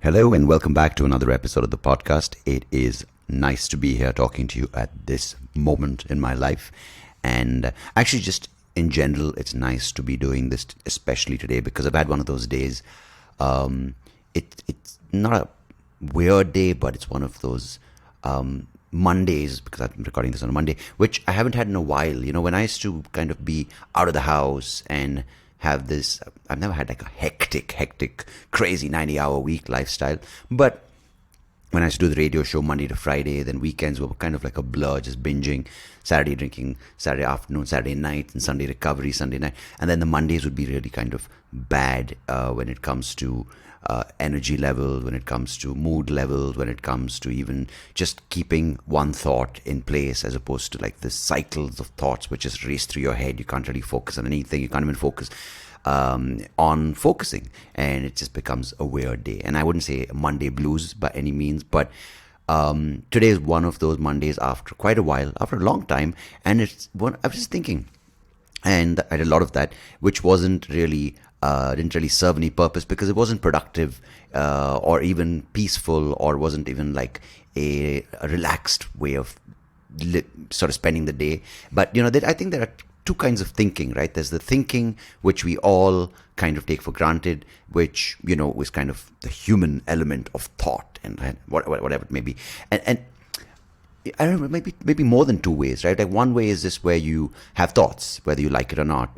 Hello and welcome back to another episode of the podcast. It is nice to be here talking to you at this moment in my life. And actually, just in general, it's nice to be doing this, especially today, because I've had one of those days. It's not a weird day, but it's one of those Mondays, because I'm recording this on a Monday, which I haven't had in a while. You know, when I used to kind of be out of the house and have this, I've never had like a hectic, crazy 90-hour week lifestyle. But when I used to do the radio show Monday to Friday, then weekends were kind of like a blur, just binging, Saturday drinking, Saturday afternoon, Saturday night, and Sunday recovery, Sunday night. And then the Mondays would be really kind of bad when it comes to energy levels, when it comes to mood levels, when it comes to even just keeping one thought in place, as opposed to like the cycles of thoughts which just race through your head. You can't really focus on anything. You can't even focus on focusing, and it just becomes a weird day. And I wouldn't say Monday blues by any means, but today is one of those Mondays after quite a while, after a long time. And it's one I was just thinking, and I did a lot of that, which wasn't really didn't really serve any purpose, because it wasn't productive or even peaceful, or wasn't even like a relaxed way of sort of spending the day. But, you know, I think there are two kinds of thinking, right? There's the thinking which we all kind of take for granted, which, you know, is kind of the human element of thought and whatever it may be. And I don't know, maybe more than two ways, right? Like one way is this, where you have thoughts, whether you like it or not.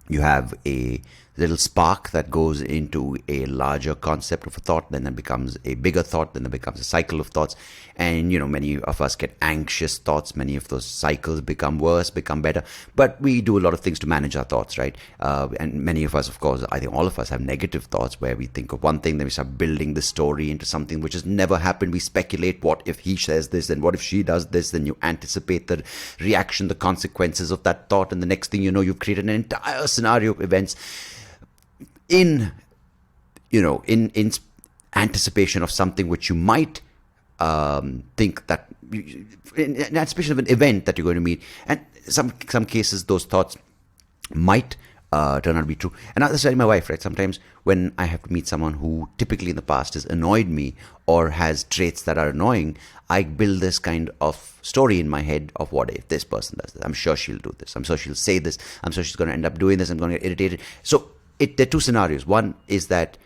You have a little spark that goes into a larger concept of a thought, then that becomes a bigger thought, then it becomes a cycle of thoughts. And, you know, many of us get anxious thoughts. Many of those cycles become worse, become better. But we do a lot of things to manage our thoughts, right? And many of us, of course, I think all of us have negative thoughts, where we think of one thing, then we start building the story into something which has never happened. We speculate, what if he says this, and what if she does this? Then you anticipate the reaction, the consequences of that thought. And the next thing you know, you've created an entire scenario of events in anticipation of something which you might think that, in anticipation of an event that you're going to meet. And some cases, those thoughts might turn out to be true. And that's like my wife, right? Sometimes when I have to meet someone who typically in the past has annoyed me or has traits that are annoying, I build this kind of story in my head of, what if this person does this? I'm sure she'll do this. I'm sure she'll say this. I'm sure she's going to end up doing this. I'm going to get irritated. So there are two scenarios. One is that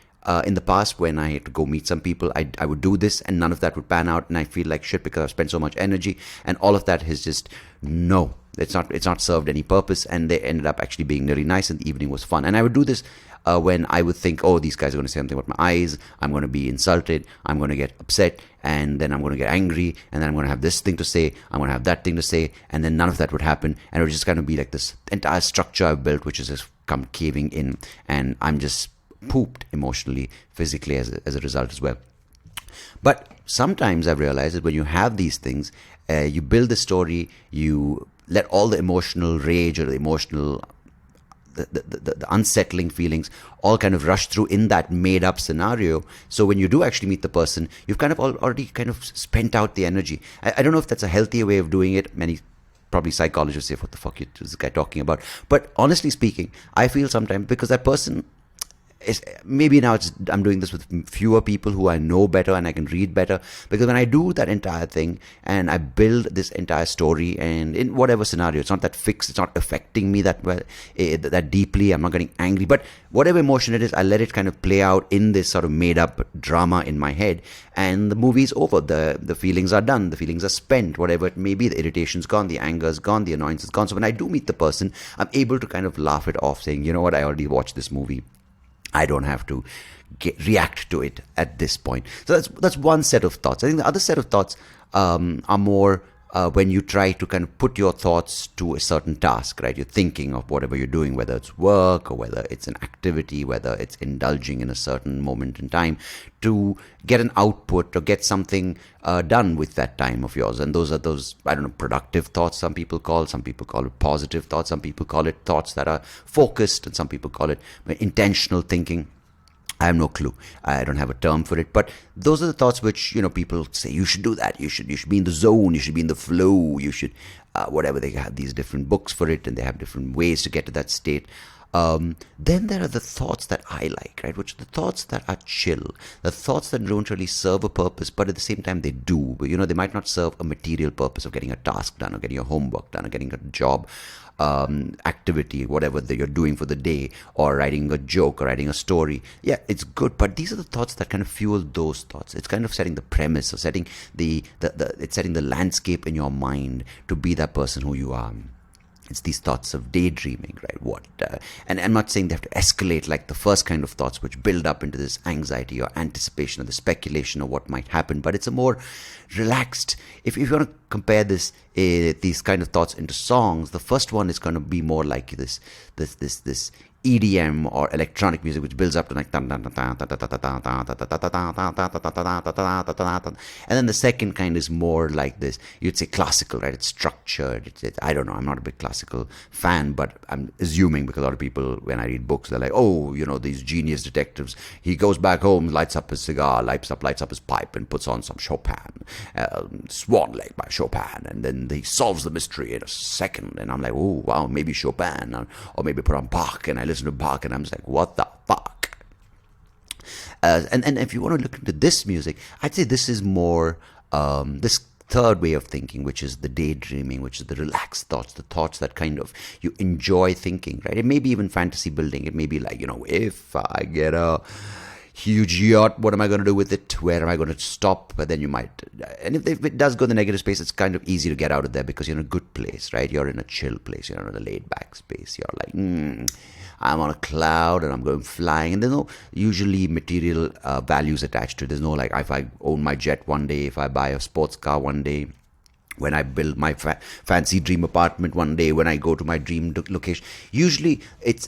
in the past, when I had to go meet some people, I would do this, and none of that would pan out, and I feel like shit because I've spent so much energy, and all of that has just, no, it's not served any purpose. And they ended up actually being really nice, and the evening was fun. And I would do this when I would think, oh, these guys are going to say something about my eyes, I'm going to be insulted, I'm going to get upset, and then I'm going to get angry, and then I'm going to have this thing to say, I'm going to have that thing to say, and then none of that would happen. And it would just kind of be like this entire structure I've built, which is just come caving in, and I'm just pooped emotionally, physically as a result as well. But sometimes I've realized that when you have these things, you build the story, you let all the emotional rage or the emotional the unsettling feelings all kind of rush through in that made up scenario. So when you do actually meet the person, you've kind of already kind of spent out the energy. I don't know if that's a healthier way of doing it. Many probably psychologists say, what the fuck is this guy talking about? But honestly speaking, I feel sometimes, because that person is, maybe now I'm doing this with fewer people who I know better and I can read better, because when I do that entire thing and I build this entire story, and in whatever scenario, it's not that fixed, it's not affecting me that well, that deeply, I'm not getting angry, but whatever emotion it is, I let it kind of play out in this sort of made up drama in my head, and the movie's over. The feelings are done, the feelings are spent, whatever it may be, the irritation's gone, the anger's gone, the annoyance is gone. So when I do meet the person, I'm able to kind of laugh it off, saying, you know what, I already watched this movie, I don't have to react to it at this point. So that's one set of thoughts. I think the other set of thoughts are more when you try to kind of put your thoughts to a certain task, right? You're thinking of whatever you're doing, whether it's work or whether it's an activity, whether it's indulging in a certain moment in time, to get an output or get something done with that time of yours. And those are I don't know, productive thoughts, some people call it positive thoughts, some people call it thoughts that are focused, and some people call it intentional thinking. I have no clue. I don't have a term for it. But those are the thoughts which, you know, people say, you should do that. You should be in the zone. You should be in the flow. You should, whatever. They have these different books for it, and they have different ways to get to that state. Then there are the thoughts that I like, right? Which are the thoughts that are chill, the thoughts that don't really serve a purpose, but at the same time they do. But, they might not serve a material purpose of getting a task done or getting your homework done or getting a job activity, whatever that you're doing for the day, or writing a joke or writing a story. Yeah, it's good, but these are the thoughts that kind of fuel those thoughts. It's kind of setting the premise or setting it's setting the landscape in your mind to be that person who you are. It's these thoughts of daydreaming, right? And I'm not saying they have to escalate like the first kind of thoughts, which build up into this anxiety or anticipation or the speculation of what might happen. But it's a more relaxed. If you want to compare these kind of thoughts into songs, the first one is going to be more like this EDM or electronic music, which builds up to like, and then the second kind is more like this. You'd say classical, right? It's structured. I don't know. I'm not a big classical fan, but I'm assuming because a lot of people, when I read books, they're like, oh, these genius detectives. He goes back home, lights up his cigar, lights up his pipe, and puts on some Chopin, Swan Lake by Chopin, and then he solves the mystery in a second. And I'm like, oh wow, maybe Chopin, or maybe put on Bach, and I listen to Bach, and I'm just like, what the fuck? And if you want to look into this music, I'd say this is more this third way of thinking, which is the daydreaming, which is the relaxed thoughts, the thoughts that kind of you enjoy thinking, right? It may be even fantasy building. It may be like, if I get a huge yacht, what am I going to do with it? Where am I going to stop? But then you might, and if it does go the negative space, it's kind of easy to get out of there because you're in a good place, right? You're in a chill place. You're in a laid back space. You're like, I'm on a cloud and I'm going flying. And there's no usually material values attached to it. There's no like, if I own my jet one day, if I buy a sports car one day, when I build my fancy dream apartment one day, when I go to my dream location. Usually it's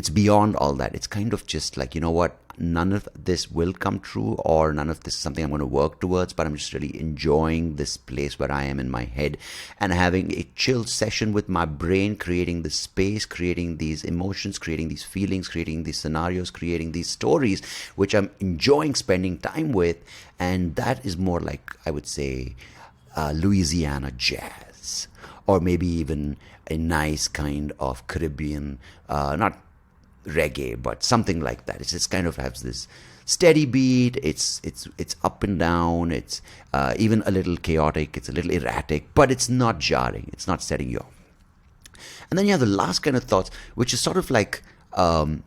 beyond all that. It's kind of just like, what? None of this will come true, or none of this is something I'm going to work towards, but I'm just really enjoying this place where I am in my head and having a chill session with my brain, creating this space, creating these emotions, creating these feelings, creating these scenarios, creating these stories, which I'm enjoying spending time with. And that is more like, I would say, Louisiana jazz, or maybe even a nice kind of Caribbean, not reggae, but something like that. It's just kind of has this steady beat. It's up and down. It's even a little chaotic. It's a little erratic, but it's not jarring. It's not setting you off. And then you have the last kind of thoughts, which is sort of like, I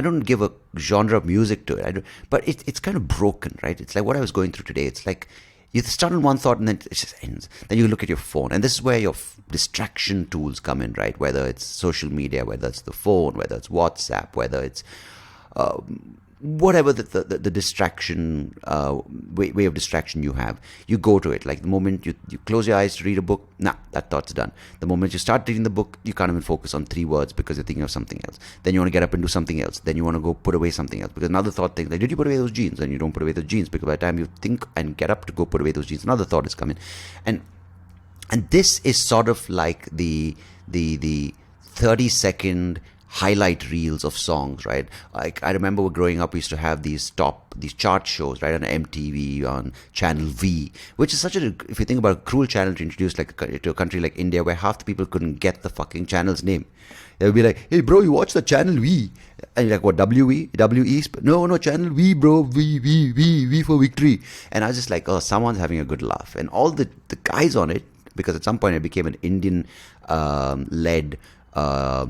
don't give a genre of music to it, but it's kind of broken, right? It's like what I was going through today. It's like you start on one thought and then it just ends. Then you look at your phone, and this is where your distraction tools come in, right? Whether it's social media, whether it's the phone, whether it's WhatsApp, whether it's whatever the distraction way of distraction you have, you go to it. Like the moment you close your eyes to read a book, that thought's done. The moment you start reading the book, you can't even focus on 3 words because you're thinking of something else. Then you want to get up and do something else. Then you want to go put away something else because another thought thinks like, did you put away those jeans? And you don't put away those jeans because by the time you think and get up to go put away those jeans, another thought is coming. And this is sort of like the 30-second highlight reels of songs, right? Like I remember growing up, we used to have these chart shows, right, on MTV, on Channel V, which is such if you think about a cruel channel to introduce to a country like India where half the people couldn't get the fucking channel's name. They would be like, hey bro, you watch the Channel V? And you're like, what, W-E? W-E? No, Channel V, bro, V for victory. And I was just like, oh, someone's having a good laugh. And all the guys on it, because at some point it became an Indian led the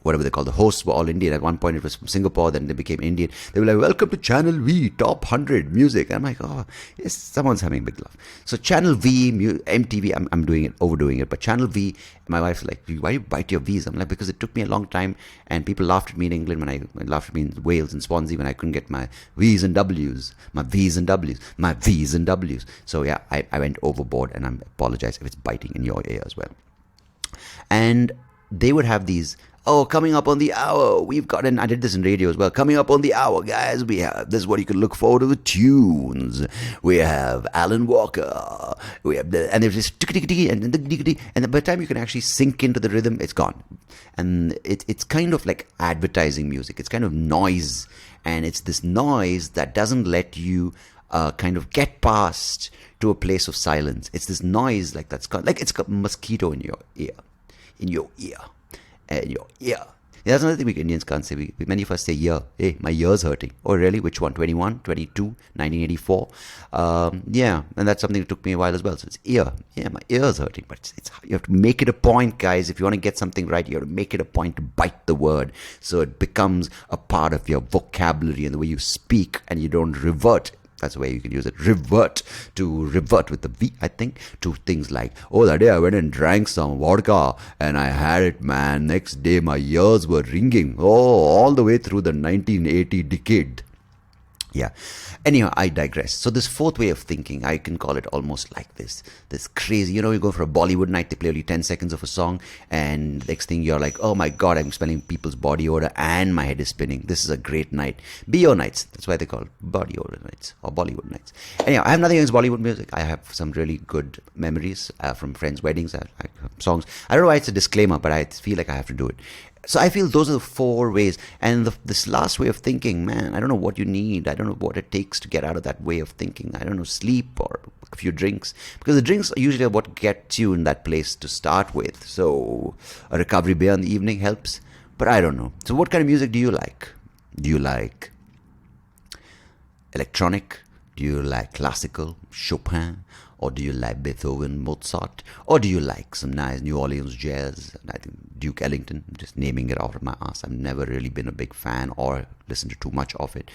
whatever they call the hosts were all Indian. At one point it was from Singapore, then they became Indian. They were like, welcome to Channel V, top 100 music. And I'm like, oh, yes, someone's having a big laugh. So Channel V, MTV, I'm overdoing it. But Channel V, my wife's like, why do you bite your V's? I'm like, because it took me a long time, and people laughed at me in England when I laughed at me in Wales and Swansea when I couldn't get my V's and W's, my V's and W's, my V's and W's. So yeah, I went overboard, and I apologize if it's biting in your ear as well. And they would have these, coming up on the hour, we've got, and I did this in radio as well, coming up on the hour, guys, we have, this is what you can look forward to, the tunes. We have Alan Walker, we have, and there's this tick-tick-tick, and by the time you can actually sink into the rhythm, it's gone. And it's kind of like advertising music. It's kind of noise, and it's this noise that doesn't let you kind of get past to a place of silence. It's this noise like it's got a mosquito in your ear. in your ear. And your ear. Yeah, that's another thing we Indians can't say. Many of us say ear. Hey, my ear's hurting. Oh, really? Which one? 21, 22, 1984? Yeah, and that's something that took me a while as well. So it's ear. Yeah, my ear's hurting. But you have to make it a point, guys. If you want to get something right, you have to make it a point to bite the word so it becomes a part of your vocabulary and the way you speak, and you don't revert. That's the way you can use it. Revert with the V, I think, to things like, oh, that day I went and drank some vodka and I had it, man. Next day my ears were ringing. Oh, all the way through the 1980 decade. Yeah. Anyhow, I digress. So this fourth way of thinking, I can call it almost like this crazy, you go for a Bollywood night, they play only 10 seconds of a song, and next thing you're like, oh my God, I'm smelling people's body odor and my head is spinning. This is a great night. BO nights. That's why they call it body odor nights or Bollywood nights. Anyhow, I have nothing against Bollywood music. I have some really good memories from friends' weddings, songs. I don't know why it's a disclaimer, but I feel like I have to do it. So I feel those are the four ways. And this last way of thinking, man, I don't know what you need. I don't know what it takes to get out of that way of thinking. I don't know, sleep or a few drinks. Because the drinks are usually what gets you in that place to start with. So a recovery beer in the evening helps. But I don't know. So what kind of music do you like? Do you like electronic? Do you like classical, Chopin? Or do you like Beethoven, Mozart? Or do you like some nice New Orleans jazz? I think Duke Ellington, I'm just naming it out of my ass. I've never really been a big fan or listened to too much of it.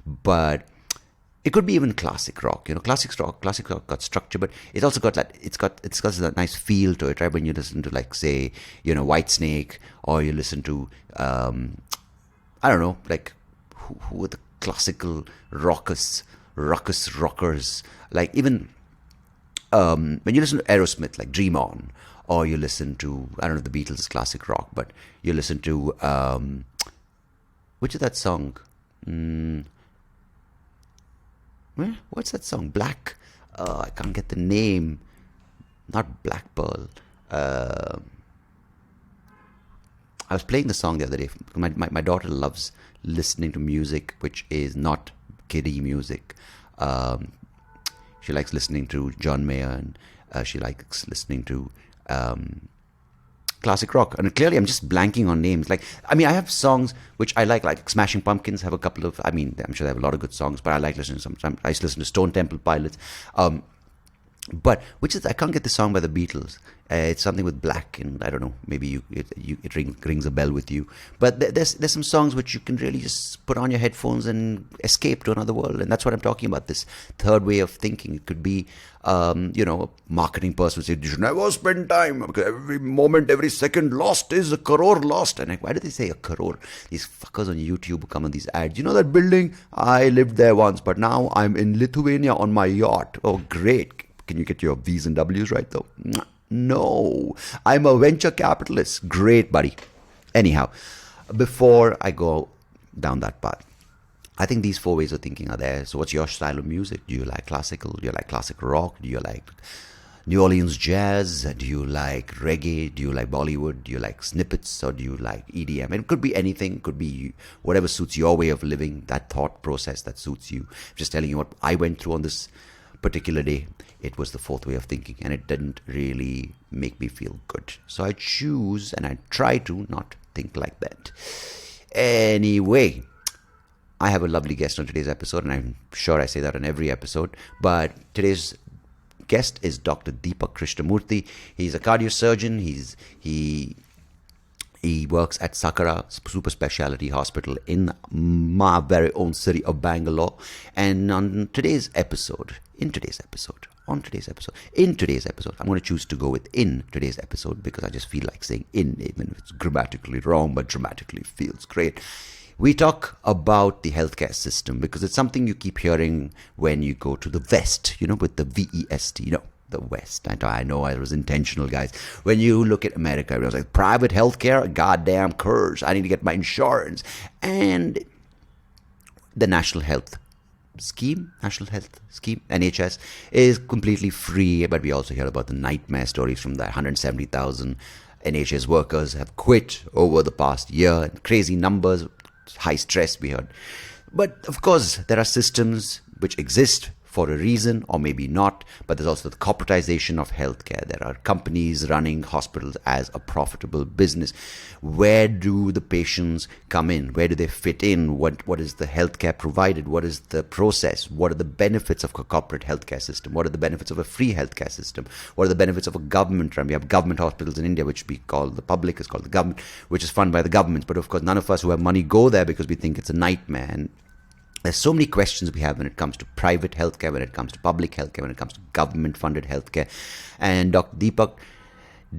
But it could be even classic rock. Classic rock got structure, but it's also got that, it's got that nice feel to it, right? When you listen to, like, say, Whitesnake, or you listen to, I don't know, like, who are the classical rockers, like even, when you listen to Aerosmith, like Dream On, or you listen to, I don't know, the Beatles is classic rock, but you listen to, which is that song? What's that song? Black? I can't get the name. Not Black Pearl. I was playing the song the other day. My daughter loves listening to music which is not kiddie music. She likes listening to John Mayer, and she likes listening to classic rock. And clearly I'm just blanking on names. I have songs which I like Smashing Pumpkins have a couple of, I'm sure they have a lot of good songs, but I like listening to some. I used to listen to Stone Temple Pilots. But I can't get the song by the Beatles. It's something with black, and I don't know. Maybe it rings a bell with you. But there's some songs which you can really just put on your headphones and escape to another world, and that's what I'm talking about. This third way of thinking. It could be, a marketing person would say, "You should never spend time because every moment, every second lost is a crore lost." And why do they say a crore? These fuckers on YouTube who come on these ads. You know that building? I lived there once, but now I'm in Lithuania on my yacht. Oh, great. Can you get your V's and W's right, though? No. I'm a venture capitalist. Great, buddy. Anyhow, before I go down that path, I think these four ways of thinking are there. So what's your style of music? Do you like classical? Do you like classic rock? Do you like New Orleans jazz? Do you like reggae? Do you like Bollywood? Do you like snippets? Or do you like EDM? And it could be anything. It could be whatever suits your way of living, that thought process that suits you. I'm just telling you what I went through on this particular day. It was the fourth way of thinking, and it didn't really make me feel good. So I choose, and I try to not think like that. Anyway, I have a lovely guest on today's episode, and I'm sure I say that on every episode, but today's guest is Dr. Deepak Krishnamurthy. He's a cardiosurgeon. He works at Sakra Super Speciality Hospital in my very own city of Bangalore. And in today's episode, I'm going to choose to go with in today's episode because I just feel like saying in, even if it's grammatically wrong, but dramatically feels great. We talk about the healthcare system because it's something you keep hearing when you go to the West, with the VEST, the West. I know I was intentional, guys. When you look at America, it was like private healthcare, goddamn curse. I need to get my insurance. And the National Health Scheme, NHS, is completely free. But we also hear about the nightmare stories from the 170,000 NHS workers have quit over the past year. And crazy numbers, high stress we heard. But of course, there are systems which exist for a reason, or maybe not, but there's also the corporatization of healthcare. There are companies running hospitals as a profitable business. Where do the patients come in? Where do they fit in? What is the healthcare provided? What is the process? What are the benefits of a corporate healthcare system? What are the benefits of a free healthcare system? What are the benefits of a government run? We have government hospitals in India, which we call the public, is called the government, which is funded by the government. But of course, none of us who have money go there because we think it's a nightmare. And there's so many questions we have when it comes to private healthcare, when it comes to public healthcare, when it comes to government-funded healthcare. And Dr. Deepak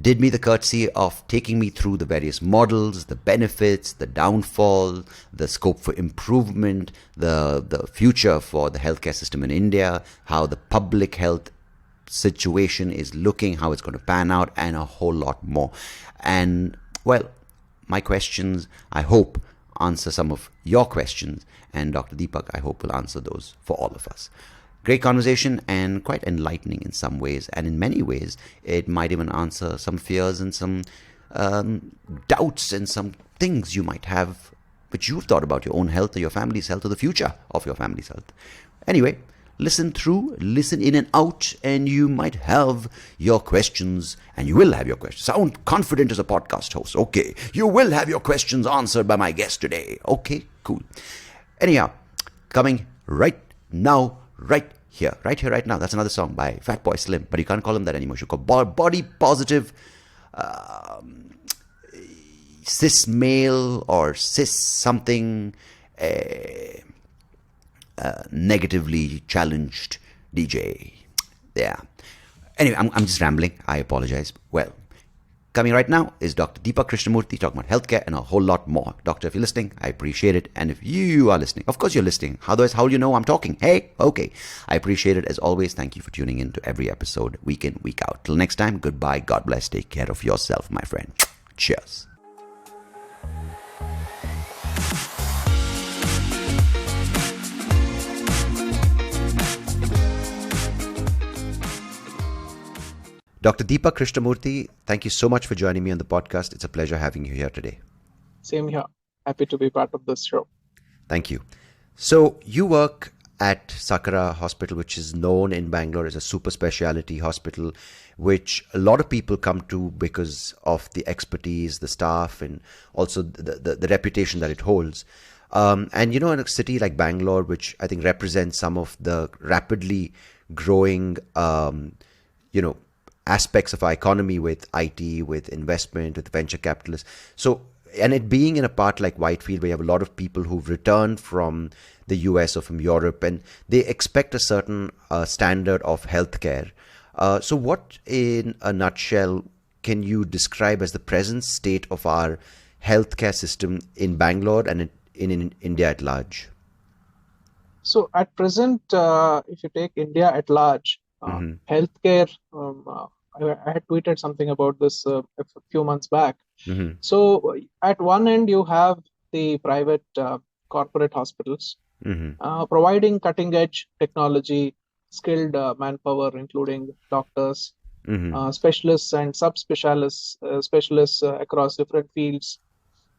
did me the courtesy of taking me through the various models, the benefits, the downfall, the scope for improvement, the future for the healthcare system in India, how the public health situation is looking, how it's going to pan out, and a whole lot more. And, well, my questions, I hope, answer some of your questions, and Dr. Deepak, I hope, will answer those for all of us. Great conversation and quite enlightening in some ways, and in many ways it might even answer some fears and some doubts and some things you might have which you've thought about your own health or your family's health or the future of your family's health. Anyway, listen through, listen in and out, and you might have your questions, and you will have your questions. Sound confident as a podcast host. Okay, you will have your questions answered by my guest today. Okay, cool. Anyhow, coming right now, right here, right now. That's another song by Fatboy Slim, but you can't call him that anymore. You should call body positive, cis male or cis something, negatively challenged DJ. Yeah. Anyway, I'm just rambling. I apologize. Well, coming right now is Dr. Deepak Krishnamurthy talking about healthcare and a whole lot more. Doctor, if you're listening, I appreciate it. And if you are listening, of course you're listening. Otherwise, how will you know I'm talking? Hey, okay. I appreciate it as always. Thank you for tuning in to every episode, week in, week out. Till next time, goodbye. God bless. Take care of yourself, my friend. Cheers. Dr. Deepak Krishnamurthy, thank you so much for joining me on the podcast. It's a pleasure having you here today. Same here. Happy to be part of this show. Thank you. So you work at Sakra Hospital, which is known in Bangalore as a super specialty hospital, which a lot of people come to because of the expertise, the staff, and also the reputation that it holds. And, you know, in a city like Bangalore, which I think represents some of the rapidly growing, aspects of our economy with IT, with investment, with venture capitalists. So, and it being in a part like Whitefield, where you have a lot of people who've returned from the US or from Europe, and they expect a certain standard of healthcare. So what, in a nutshell, can you describe as the present state of our healthcare system in Bangalore and in India at large? So at present, if you take India at large, healthcare, I had tweeted something about this a few months back. So at one end, you have the private corporate hospitals providing cutting edge technology, skilled manpower, including doctors, specialists and subspecialists, specialists across different fields,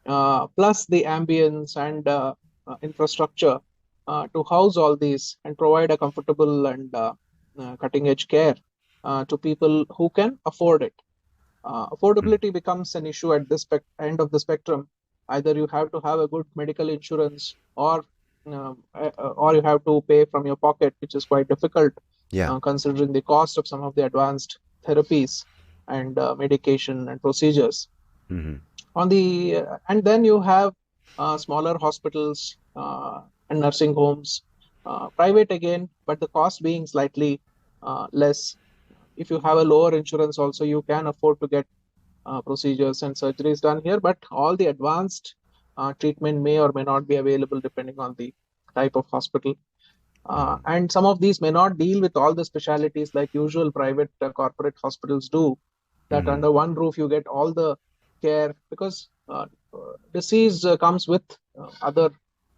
plus the ambience and infrastructure to house all these and provide a comfortable and cutting edge care to people who can afford it. Affordability becomes an issue at this end of the spectrum. Either you have to have a good medical insurance, or you have to pay from your pocket, which is quite difficult, considering the cost of some of the advanced therapies and medication and procedures. And then you have smaller hospitals and nursing homes, private again, but the cost being slightly less. If you have a lower insurance also, you can afford to get procedures and surgeries done here, but all the advanced treatment may or may not be available depending on the type of hospital. And some of these may not deal with all the specialties like usual private corporate hospitals do, that under one roof you get all the care, because disease comes with other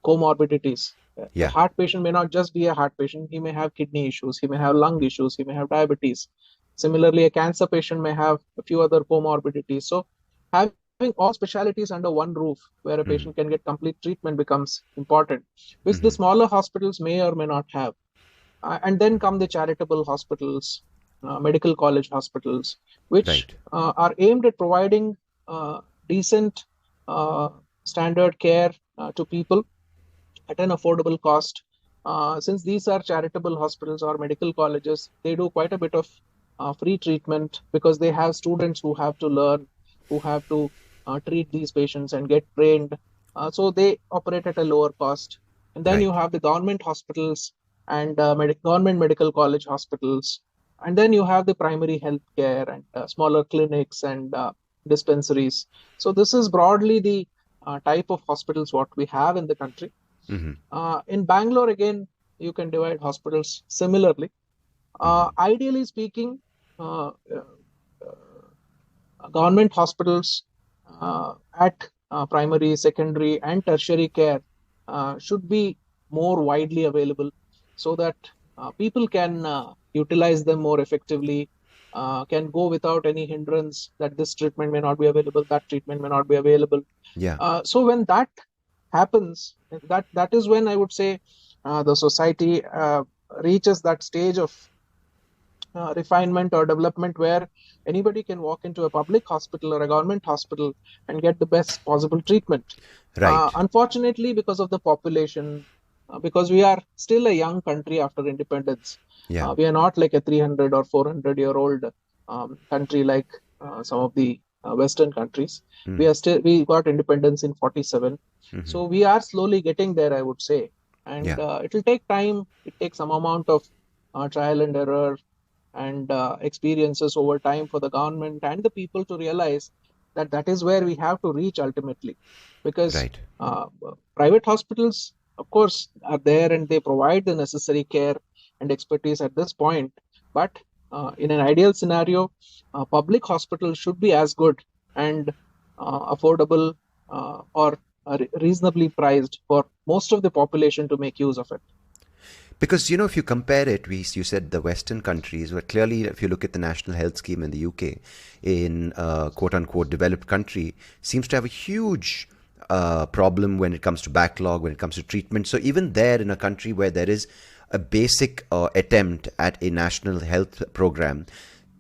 comorbidities. A heart patient may not just be a heart patient. He may have kidney issues, he may have lung issues, he may have diabetes. Similarly, a cancer patient may have a few other comorbidities. So having all specialties under one roof where a patient can get complete treatment becomes important, which the smaller hospitals may or may not have. And then come the charitable hospitals, medical college hospitals, which Right. are aimed at providing decent standard care to people at an affordable cost. Since these are charitable hospitals or medical colleges, they do quite a bit of free treatment because they have students who have to learn, who have to treat these patients and get trained. So they operate at a lower cost. And then you Right. have the government hospitals and government medical college hospitals. And then you have the primary health care and smaller clinics and dispensaries. So this is broadly the type of hospitals what we have in the country. In Bangalore, again, you can divide hospitals similarly. Ideally speaking, uh, government hospitals at primary, secondary, and tertiary care should be more widely available so that people can utilize them more effectively, can go without any hindrance that this treatment may not be available, that treatment may not be available. Yeah. So when that happens, that is when I would say the society reaches that stage of refinement or development where anybody can walk into a public hospital or a government hospital and get the best possible treatment. Right. Unfortunately, because of the population, because we are still a young country after independence, Yeah. we are not like a 300 or 400-year-old country like some of the Western countries. We got independence in 47. So we are slowly getting there, I would say. And Yeah. it will take time. It takes some amount of trial and error and experiences over time for the government and the people to realize that that is where we have to reach ultimately, because Right. private hospitals, of course, are there and they provide the necessary care and expertise at this point, but in an ideal scenario, public hospitals should be as good and affordable or reasonably priced for most of the population to make use of it. Because, if you compare it, you said the Western countries, but clearly, if you look at the national health scheme in the UK, in quote unquote developed country, seems to have a huge problem when it comes to backlog, when it comes to treatment. So even there, in a country where there is a basic attempt at a national health program,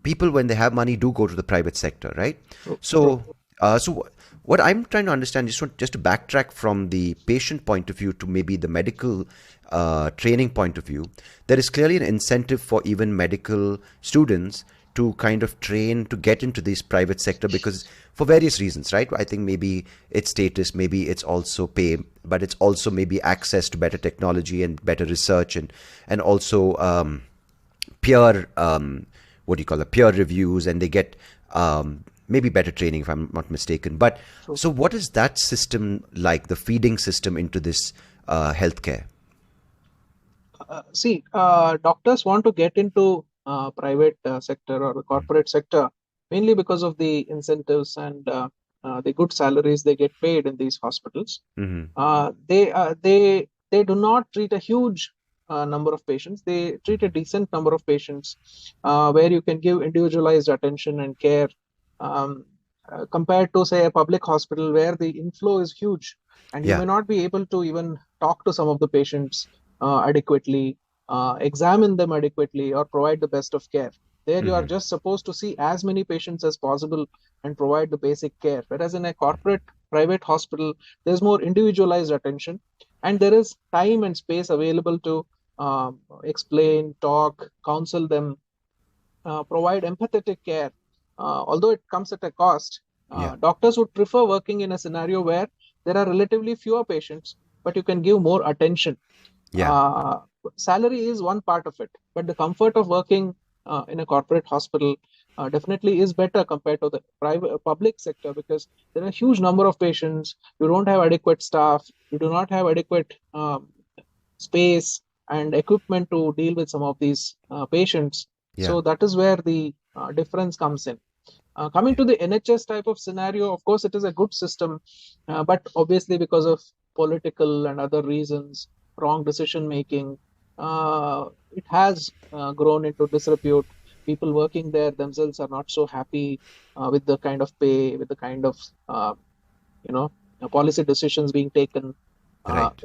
people, when they have money, do go to the private sector, right? So, what I'm trying to understand is just to backtrack from the patient point of view to maybe the medical training point of view. There is clearly an incentive for even medical students to kind of train to get into this private sector, because for various reasons, right? I think maybe it's status, maybe it's also pay, but it's also maybe access to better technology and better research, and also peer what do you call it, peer reviews, and they get maybe better training, if I'm not mistaken. But so what is that system like, the feeding system into this healthcare? See, doctors want to get into private sector or the corporate sector mainly because of the incentives and the good salaries they get paid in these hospitals. They do not treat a huge number of patients. They treat a decent number of patients where you can give individualized attention and care, um, compared to, say, a public hospital where the inflow is huge and you Yeah. may not be able to even talk to some of the patients adequately, examine them adequately, or provide the best of care. There, you are just supposed to see as many patients as possible and provide the basic care. Whereas in a corporate private hospital, there's more individualized attention and there is time and space available to explain, talk, counsel them, provide empathetic care. Although it comes at a cost, Yeah. doctors would prefer working in a scenario where there are relatively fewer patients, but you can give more attention. Yeah. uh, Salary is one part of it, but the comfort of working in a corporate hospital definitely is better compared to the private public sector, because there are a huge number of patients. You don't have adequate staff, you do not have adequate space and equipment to deal with some of these patients. Yeah. So that is where the difference comes in. Coming Yeah. to the NHS type of scenario, of course, it is a good system, but obviously because of political and other reasons, wrong decision making, it has grown into disrepute. People working there themselves are not so happy with the kind of pay, with the kind of you know policy decisions being taken. Uh, Right.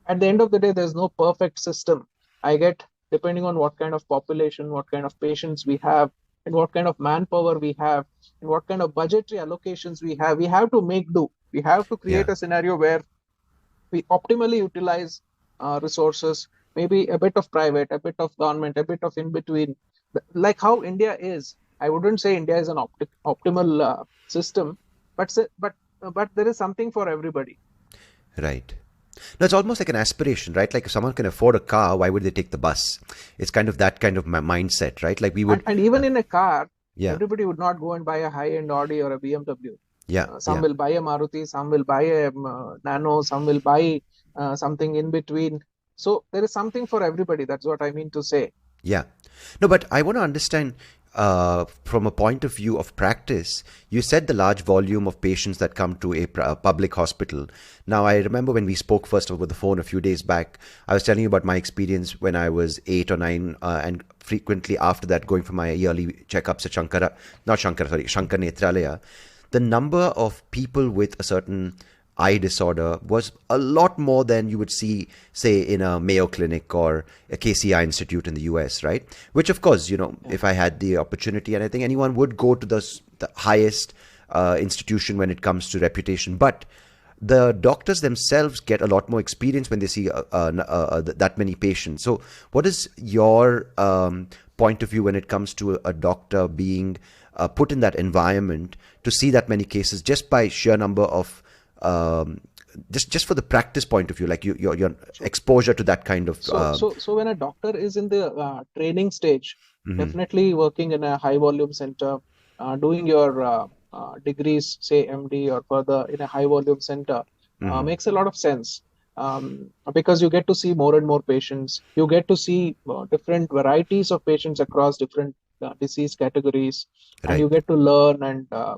at the end of the day, there's no perfect system. I get depending on what kind of population, what kind of patients we have, and what kind of manpower we have, and what kind of budgetary allocations we have to make do. We have to create Yeah. a scenario where we optimally utilize resources, maybe a bit of private, a bit of government, a bit of in between, like how India is. I wouldn't say India is an optimal system, but but there is something for everybody. Right. No, it's almost like an aspiration, right? Like if someone can afford a car, why would they take the bus? It's kind of that kind of mindset, right? Like we would, And even in a car, yeah, everybody would not go and buy a high-end Audi or a BMW. yeah, Some yeah, will buy a Maruti, some will buy a Nano, some will buy something in between. So there is something for everybody. That's what I mean to say. yeah. No, but I want to understand from a point of view of practice. You said the large volume of patients that come to a public hospital. Now, I remember when we spoke first over the phone a few days back, I was telling you about my experience when I was 8 or 9, and frequently after that going for my yearly checkups at Shankar Netralaya. The number of people with a certain eye disorder was a lot more than you would see, say, in a Mayo Clinic or a KCI Institute in the US, right? Which, of course, if I had the opportunity, and I think anyone would go to the highest institution when it comes to reputation, but the doctors themselves get a lot more experience when they see that many patients. So, what is your point of view when it comes to a doctor being put in that environment to see that many cases just by sheer number of just for the practice point of view, like your exposure to that kind of So when a doctor is in the training stage, mhm. definitely working in a high volume center, doing your degrees, say MD or further in a high volume center, makes a lot of sense. Because you get to see more and more patients, you get to see different varieties of patients across different disease categories, and you Right. get to learn, and uh,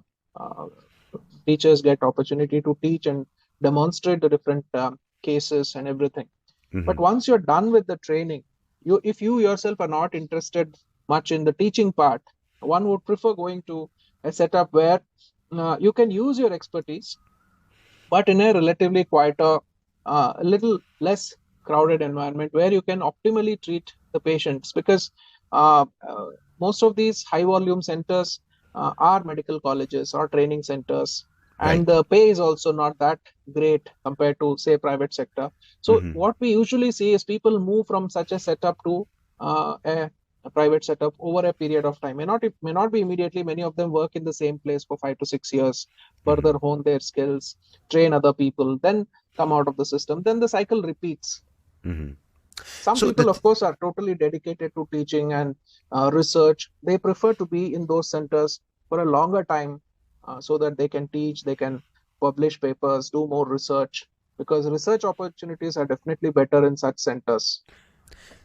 teachers get opportunity to teach and demonstrate the different cases and everything. But once you're done with the training, if you yourself are not interested much in the teaching part, one would prefer going to a setup where you can use your expertise, but in a relatively quieter, a little less crowded environment where you can optimally treat the patients. Because most of these high volume centers are medical colleges or training centers, and Right. the pay is also not that great compared to, say, private sector. So what we usually see is people move from such a setup to a private setup over a period of time. May not be immediately. Many of them work in the same place for 5 to 6 years, further hone their skills, train other people, then come out of the system. Then the cycle repeats. Some So people, of course, are totally dedicated to teaching and research. They prefer to be in those centers for a longer time, so that they can teach, they can publish papers, do more research, because research opportunities are definitely better in such centers.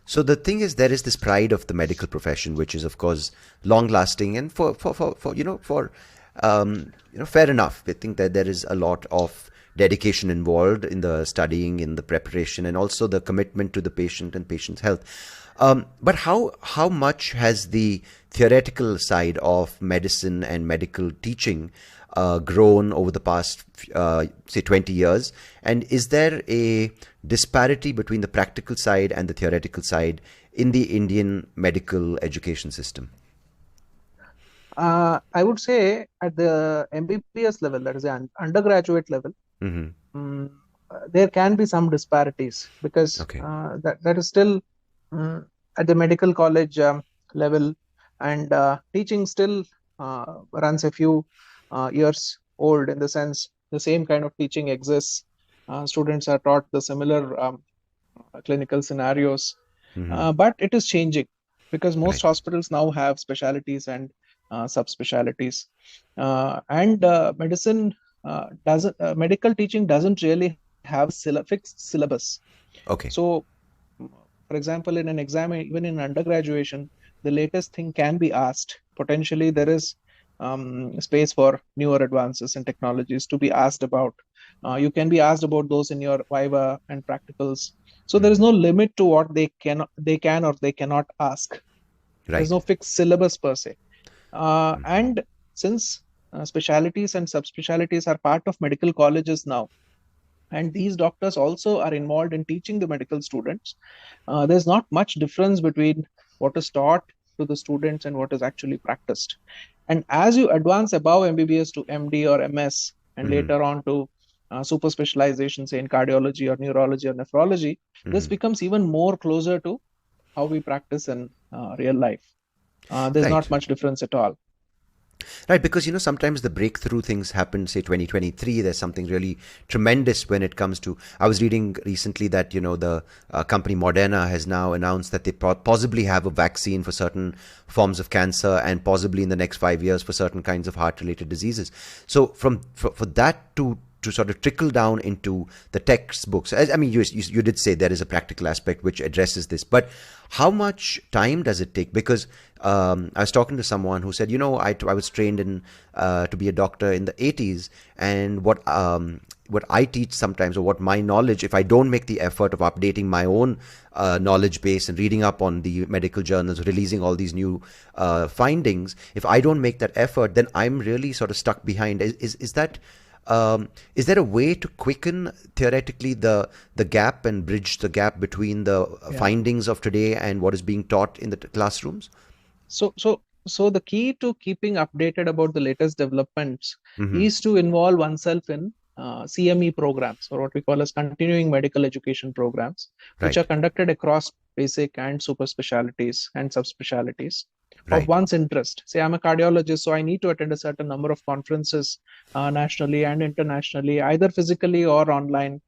the thing is, there is this pride of the medical profession, which is, of course, long lasting, and fair enough. I think that there is a lot of dedication involved in the studying, in the preparation, and also the commitment to the patient and patient's health. But how much has the theoretical side of medicine and medical teaching grown over the past, say, 20 years? And is there a disparity between the practical side and the theoretical side in the Indian medical education system? I would say at the MBBS level, that is the undergraduate level, mm, there can be some disparities, because Okay. that is still mm, at the medical college level, and teaching still runs a few years old, in the sense the same kind of teaching exists. Students are taught the similar clinical scenarios, but it is changing, because most Right. hospitals now have specialities and subspecialties, and medicine doesn't medical teaching doesn't really have fixed syllabus. Okay. So, for example, in an exam, even in undergraduation, the latest thing can be asked. Potentially, there is space for newer advances and technologies to be asked about. You can be asked about those in your viva and practicals. So there is no limit to what they can or they cannot ask. There's Right. no fixed syllabus per se. And since specialities and subspecialties are part of medical colleges now, and these doctors also are involved in teaching the medical students. There's not much difference between what is taught to the students and what is actually practiced. And as you advance above MBBS to MD or MS, and later on to super specialization, say in cardiology or neurology or nephrology, this becomes even more closer to how we practice in real life. There's not Right. much difference at all. Right, because sometimes the breakthrough things happen, say 2023, there's something really tremendous when it comes to, I was reading recently that, the company Moderna has now announced that they possibly have a vaccine for certain forms of cancer and possibly in the next 5 years for certain kinds of heart-related diseases. So for that to sort of trickle down into the textbooks. I mean, you did say there is a practical aspect which addresses this, but how much time does it take? Because I was talking to someone who said, I was trained in to be a doctor in the 80s, and what I teach sometimes, or what my knowledge, if I don't make the effort of updating my own knowledge base and reading up on the medical journals, releasing all these new findings, if I don't make that effort, then I'm really sort of stuck behind. Is there a way to quicken theoretically the gap and bridge the gap between the findings of today and what is being taught in the classrooms? So the key to keeping updated about the latest developments is to involve oneself in CME programs, or what we call as continuing medical education programs, which are conducted across basic and super specialties and subspecialties of one's interest. Say I'm a cardiologist, so I need to attend a certain number of conferences nationally and internationally, either physically or online.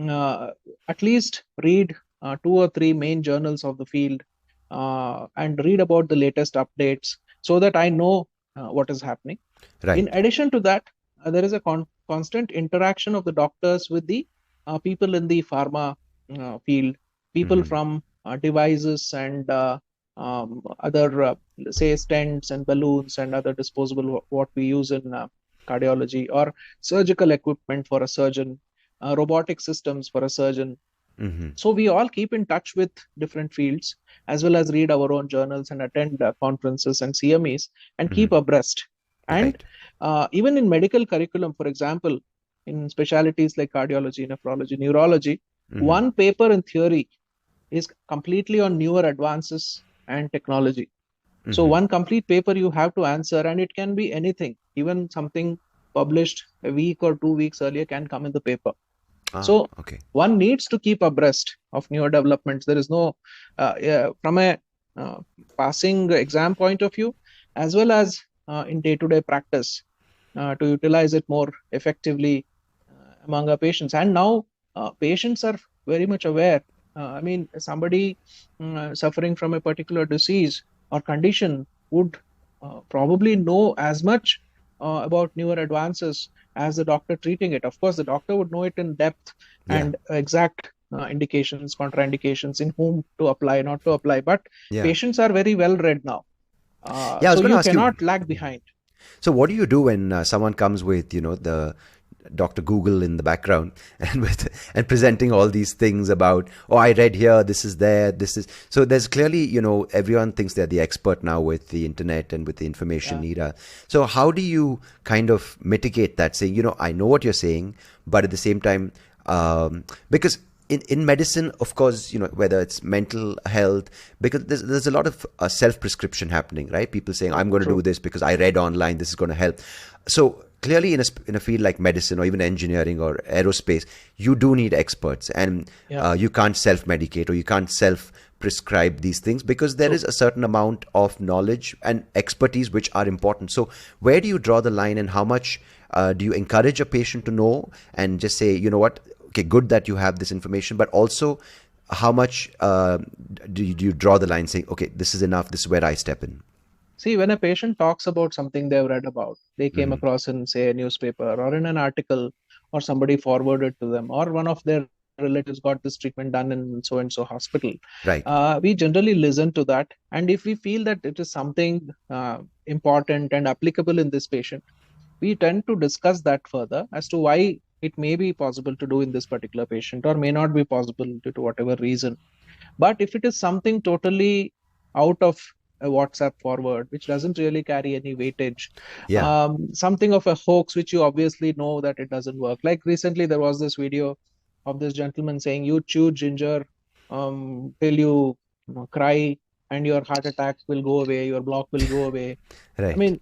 At least read 2 or 3 main journals of the field and read about the latest updates so that I know what is happening. In addition to that, there is a constant interaction of the doctors with the people in the pharma field, people from devices and other, say, stents and balloons and other disposable, what we use in cardiology, or surgical equipment for a surgeon, robotic systems for a surgeon. So we all keep in touch with different fields, as well as read our own journals and attend conferences and CMEs and keep abreast. And even in medical curriculum, for example, in specialties like cardiology, nephrology, neurology, one paper in theory is completely on newer advances and technology. So one complete paper you have to answer, and it can be anything, even something published a week or 2 weeks earlier can come in the paper. So one needs to keep abreast of newer developments. There is no, from a passing exam point of view, as well as in day-to-day practice, to utilize it more effectively among our patients. And now patients are very much aware. I mean, somebody suffering from a particular disease or condition would probably know as much about newer advances as the doctor treating it. Of course, the doctor would know it in depth and exact indications, contraindications, in whom to apply, not to apply. But patients are very well read now. So you cannot lag behind. So what do you do when someone comes with, the Dr. Google in the background and presenting all these things about, I read here, this is there, this is. So there's clearly, everyone thinks they're the expert now with the internet and with the information era. So how do you kind of mitigate that, saying, I know what you're saying, but at the same time, because in medicine, of course, whether it's mental health, because there's a lot of self-prescription happening, right? People saying, I'm going to do this because I read online, this is going to help. So clearly in a field like medicine or even engineering or aerospace, you do need experts, and you can't self-medicate or you can't self-prescribe these things, because there is a certain amount of knowledge and expertise which are important. So where do you draw the line, and how much do you encourage a patient to know and just say, what, okay, good that you have this information, but also how much do you draw the line saying, okay, this is enough, this is where I step in? See, when a patient talks about something they've read about, they came across in, say, a newspaper or in an article, or somebody forwarded to them, or one of their relatives got this treatment done in so and so hospital. We generally listen to that, and if we feel that it is something important and applicable in this patient, we tend to discuss that further as to why it may be possible to do in this particular patient, or may not be possible due to whatever reason. But if it is something totally out of a WhatsApp forward, which doesn't really carry any weightage, something of a hoax, which you obviously know that it doesn't work. Like recently, there was this video of this gentleman saying you chew ginger till you cry and your heart attack will go away, your block will go away. I Right. mean,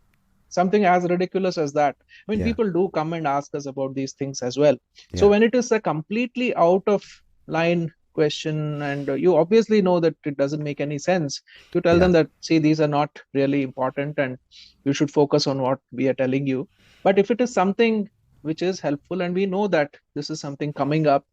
something as ridiculous as that. I mean, Yeah. people do come and ask us about these things as well. So Yeah. when it is a completely out of line question and you obviously know that it doesn't make any sense, you tell them Yeah. that, see, these are not really important and you should focus on what we are telling you. But if it is something which is helpful and we know that this is something coming up,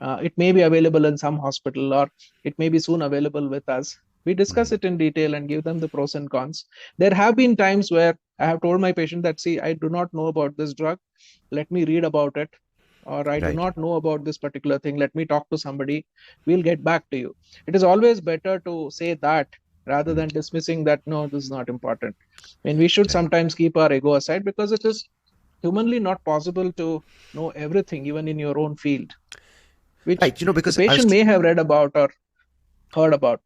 it may be available in some hospital or it may be soon available with us, we discuss it in detail and give them the pros and cons. There have been times where I have told my patient that, see, I do not know about this drug. Let me read about it. Or I do Right. not know about this particular thing. Let me talk to somebody. We'll get back to you. It is always better to say that rather than dismissing that, no, this is not important. I mean, we should Right. sometimes keep our ego aside because it is humanly not possible to know everything, even in your own field, which Right. You know, the because I was patient may have read about or heard about.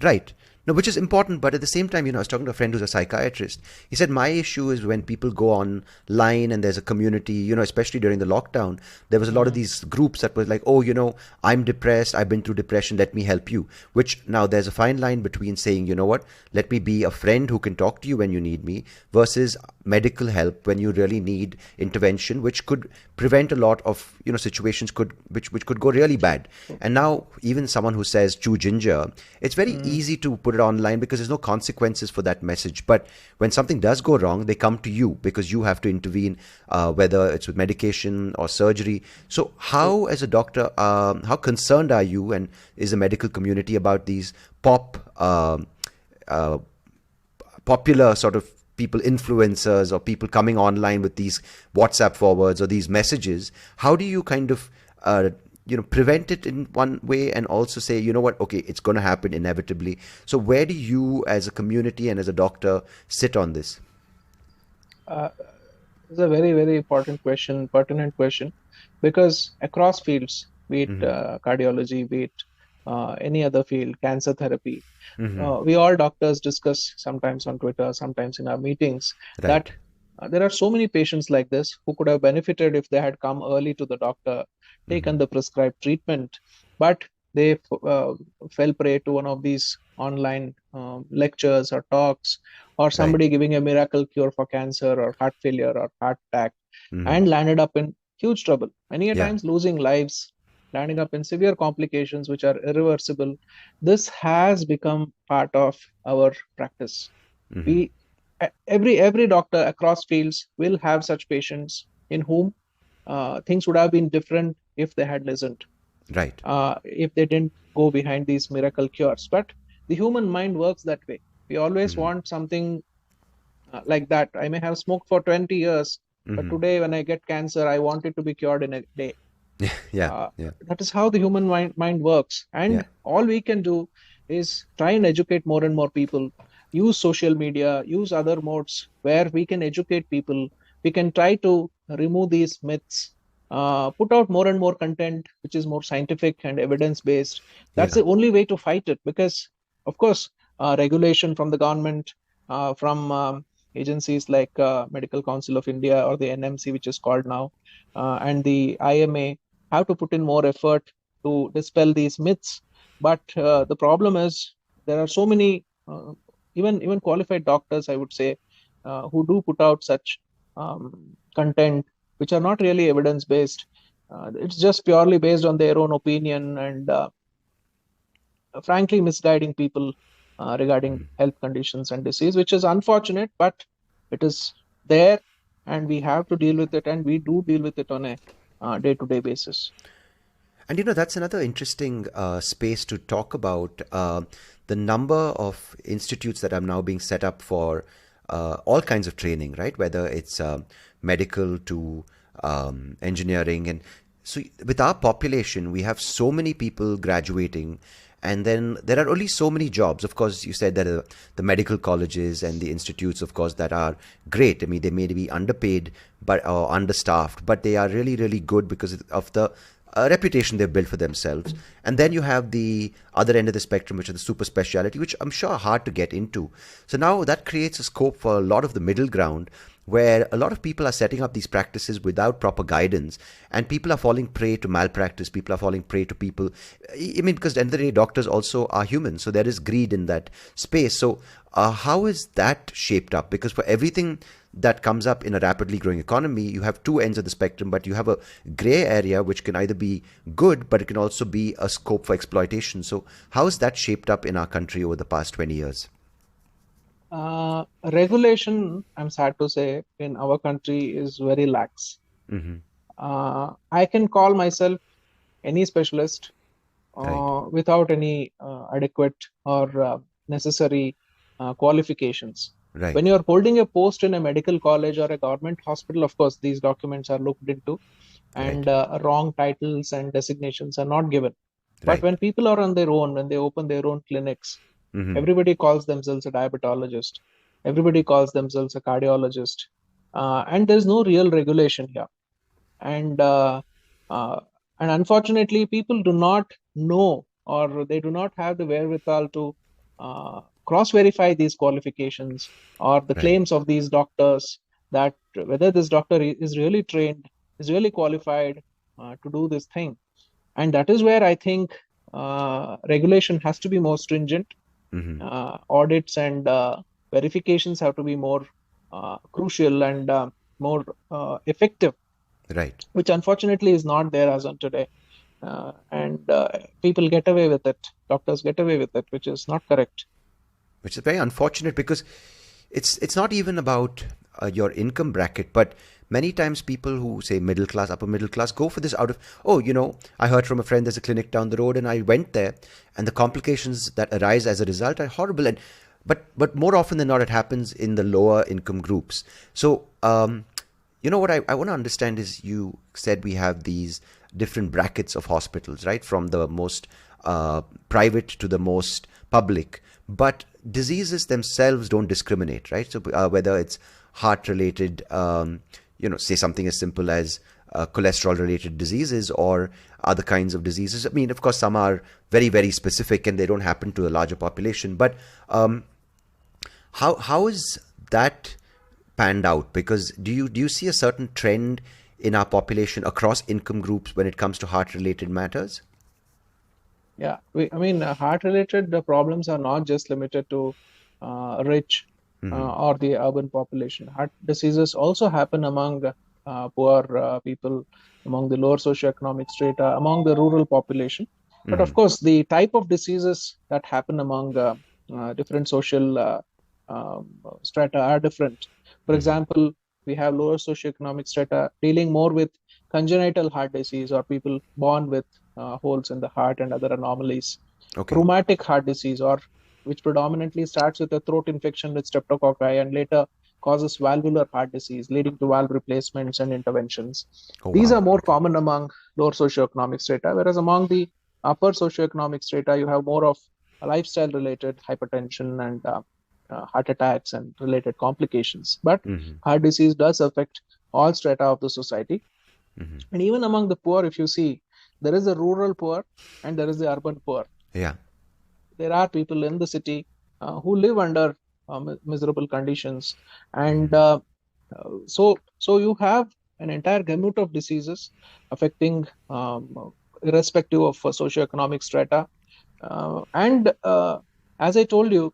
right. No, which is important, but at the same time, I was talking to a friend who's a psychiatrist. He said, my issue is when people go online and there's a community, especially during the lockdown, there was a lot of these groups that was like, oh, I'm depressed, I've been through depression, let me help you. Which now there's a fine line between saying, you know what, let me be a friend who can talk to you when you need me versus medical help when you really need intervention, which could prevent a lot of, situations which could go really bad. And now even someone who says chew ginger, it's very easy to put it online because there's no consequences for that message. But when something does go wrong, they come to you because you have to intervene, whether it's with medication or surgery. So how, as a doctor, how concerned are you and is the medical community about these popular sort of people, influencers or people coming online with these WhatsApp forwards or these messages? How do you kind of prevent it in one way and also say, you know what, okay, it's going to happen inevitably? So where do you as a community and as a doctor sit on this? It's a very, very important question, pertinent question, because across fields, be it cardiology, be it any other field, cancer therapy, we all doctors discuss sometimes on Twitter, sometimes in our meetings, that Right. there are so many patients like this who could have benefited if they had come early to the doctor, taken the prescribed treatment, but they fell prey to one of these online lectures or talks, or Right. somebody giving a miracle cure for cancer or heart failure or heart attack, Hmm. and landed up in huge trouble, many a Yeah. times losing lives, landing up in severe complications which are irreversible. This has become part of our practice. We every doctor across fields will have such patients in whom things would have been different if they had listened, Right. if they didn't go behind these miracle cures. But the human mind works that way. We always want something like that. I may have smoked for 20 years, but today when I get cancer, I want it to be cured in a day. Yeah. Uh, Yeah. that is how the human mind works. Yeah. And all we can do is try and educate more and more people, use social media, use other modes where we can educate people. We can try to remove these myths, put out more and more content which is more scientific and evidence based. That's Yeah. the only way to fight it, because, of course, regulation from the government, from agencies like Medical Council of India or the NMC, which is called now, and the IMA, have to put in more effort to dispel these myths. But the problem is there are so many, even qualified doctors, I would say, who do put out such content which are not really evidence based. It's just purely based on their own opinion and frankly misguiding people regarding health conditions and disease, which is unfortunate, but it is there, and we have to deal with it, and we do deal with it on a day-to-day basis. And that's another interesting space to talk about, the number of institutes that are now being set up for all kinds of training, right? Whether it's medical to engineering. And so with our population, we have so many people graduating. And then there are only so many jobs. Of course, you said that the medical colleges and the institutes, of course, that are great. I mean, they may be underpaid or understaffed, but they are really, really good because of the reputation they've built for themselves. And then you have the other end of the spectrum, which are the super speciality, which I'm sure are hard to get into. So now that creates a scope for a lot of the middle ground, where a lot of people are setting up these practices without proper guidance, and people are falling prey to malpractice. People are falling prey to people. I mean, because at the end of the day, doctors also are human, so there is greed in that space. So how is that shaped up? Because for everything that comes up in a rapidly growing economy, you have two ends of the spectrum, but you have a gray area which can either be good, but it can also be a scope for exploitation. So how is that shaped up in our country over the past 20 years? Regulation, I'm sad to say, in our country is very lax. I can call myself any specialist without any adequate or necessary qualifications. Right. When you're holding a post in a medical college or a government hospital, of course, these documents are looked into, and wrong titles and designations are not given. But when people are on their own, when they open their own clinics, everybody calls themselves a diabetologist. Everybody calls themselves a cardiologist. And there's no real regulation here. And unfortunately, people do not know, or they do not have the wherewithal to cross-verify these qualifications or the claims of these doctors, that whether this doctor is really trained, is really qualified to do this thing. And that is where I think regulation has to be more stringent. Audits and verifications have to be more crucial and more effective. Right. Which unfortunately is not there as on today. And people get away with it. Doctors get away with it, which is not correct. Which is very unfortunate, because it's not even about your income bracket, but many times people who say middle class, upper middle class, go for this out of, I heard from a friend there's a clinic down the road and I went there, and the complications that arise as a result are horrible. And but more often than not, it happens in the lower income groups. So what I want to understand is, you said we have these different brackets of hospitals, right? From the most private to the most public. But diseases themselves don't discriminate, right? So whether it's heart-related, say something as simple as cholesterol-related diseases or other kinds of diseases. I mean, of course, some are very, very specific and they don't happen to a larger population. But how is that panned out? Because do you see a certain trend in our population across income groups when it comes to heart-related matters? Yeah, heart-related problems are not just limited to rich or the urban population. Heart diseases also happen among poor people, among the lower socioeconomic strata, among the rural population. But of course, the type of diseases that happen among different social strata are different. For example, we have lower socioeconomic strata dealing more with congenital heart disease, or people born with holes in the heart and other anomalies. Rheumatic heart disease, or which predominantly starts with a throat infection with streptococci and later causes valvular heart disease, leading to valve replacements and interventions. These are more common among lower socioeconomic strata, whereas among the upper socioeconomic strata, you have more of lifestyle-related hypertension and heart attacks and related complications. But heart disease does affect all strata of the society. And even among the poor, if you see, there is a rural poor and there is the urban poor. Yeah. There are people in the city who live under miserable conditions. And so you have an entire gamut of diseases affecting irrespective of socioeconomic strata. And as I told you,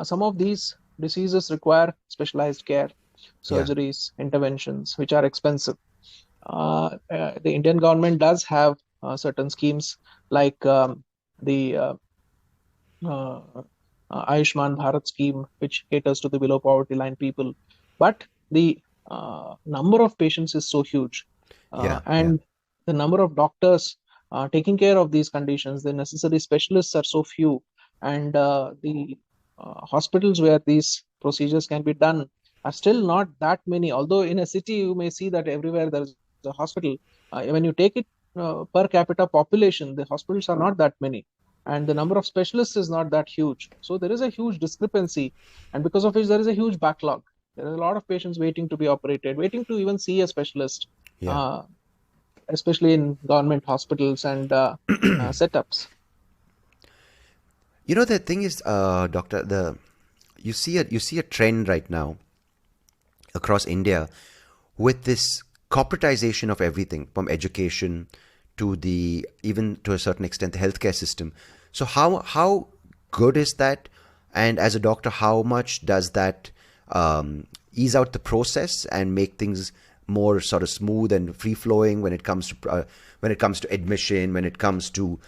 some of these diseases require specialized care, surgeries, interventions, which are expensive. The Indian government does have certain schemes like the Ayushman Bharat scheme, which caters to the below poverty line people. But the number of patients is so huge. And the number of doctors taking care of these conditions, the necessary specialists are so few. And the hospitals where these procedures can be done are still not that many. Although in a city, you may see that everywhere there is a hospital. When you take it per capita population, the hospitals are not that many. And the number of specialists is not that huge. So there is a huge discrepancy. And because of which there is a huge backlog. There are a lot of patients waiting to be operated, waiting to even see a specialist. especially in government hospitals and setups. The thing is, doctor, you see a trend right now across India with this corporatization of everything from education to even to a certain extent the healthcare system. So how good is that? And as a doctor, how much does that ease out the process and make things more sort of smooth and free flowing when it comes to admission, when it comes to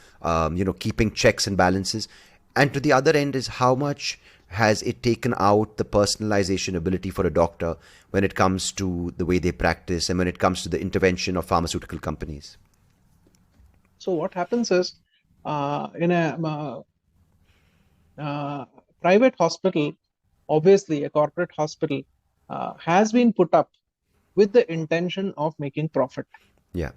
keeping checks and balances? And to the other end is how much has it taken out the personalization ability for a doctor when it comes to the way they practice and when it comes to the intervention of pharmaceutical companies? So what happens is in a private hospital, obviously a corporate hospital has been put up with the intention of making profit. Yeah.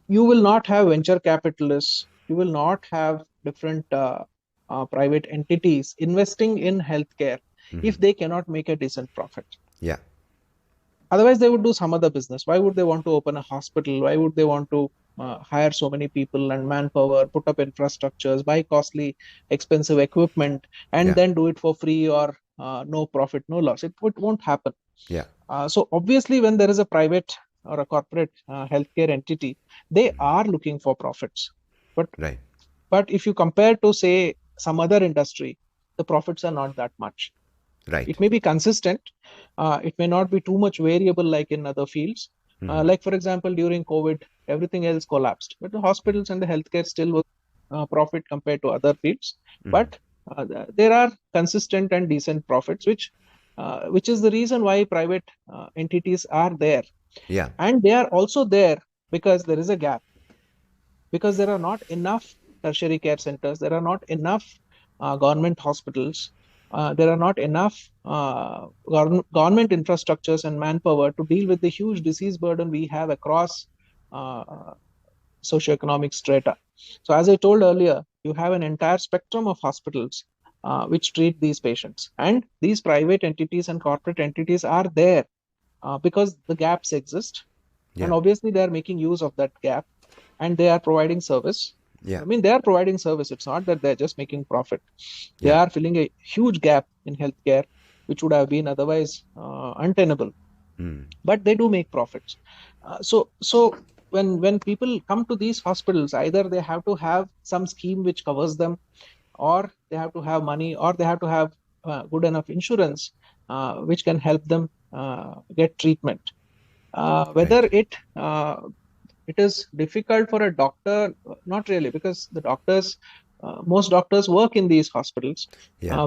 You will not have venture capitalists. You will not have different private entities investing in healthcare if they cannot make a decent profit. Yeah. Otherwise, they would do some other business. Why would they want to open a hospital? Why would they want to hire so many people and manpower, put up infrastructures, buy costly, expensive equipment, and then do it for free or no profit, no loss? It won't happen. Yeah. So obviously, when there is a private or a corporate healthcare entity, they are looking for profits. But if you compare to, say, some other industry, the profits are not that much. Right. It may be consistent. It may not be too much variable like in other fields. Like, for example, during COVID, everything else collapsed, but the hospitals and the healthcare still was profit compared to other fields. But there are consistent and decent profits, which is the reason why private entities are there. Yeah. And they are also there because there is a gap. Because there are not enough tertiary care centers, there are not enough government hospitals, there are not enough government infrastructures and manpower to deal with the huge disease burden we have across socioeconomic strata. So as I told earlier, you have an entire spectrum of hospitals which treat these patients. And these private entities and corporate entities are there because the gaps exist. Yeah. And obviously they are making use of that gap and they are providing service. Yeah. I mean, they are providing service. It's not that they're just making profit. They are filling a huge gap in healthcare, which would have been otherwise untenable. But they do make profits. So when people come to these hospitals, either they have to have some scheme which covers them, or they have to have money, or they have to have good enough insurance which can help them get treatment. Whether it is difficult for a doctor, not really, because the doctors, most doctors work in these hospitals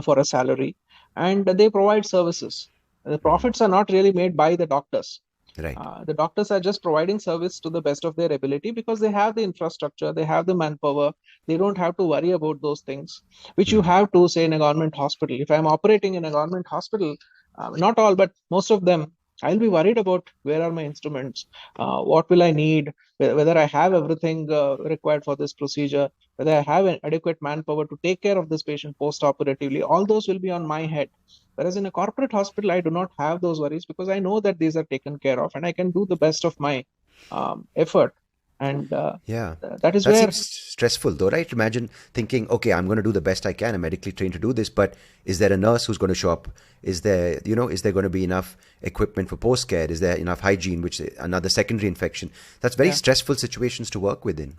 for a salary, and they provide services. The profits are not really made by the doctors. Right. The doctors are just providing service to the best of their ability because they have the infrastructure, they have the manpower, they don't have to worry about those things, which you have to, say, in a government hospital. If I'm operating in a government hospital, not all, but most of them, I'll be worried about where are my instruments, what will I need, whether I have everything required for this procedure, whether I have an adequate manpower to take care of this patient post-operatively. All those will be on my head. Whereas in a corporate hospital, I do not have those worries because I know that these are taken care of and I can do the best of my effort. And that seems stressful though, right? Imagine thinking, okay, I'm going to do the best I can. I'm medically trained to do this, but is there a nurse who's going to show up? Is there going to be enough equipment for post-care? Is there enough hygiene, which is another secondary infection? That's very stressful situations to work within.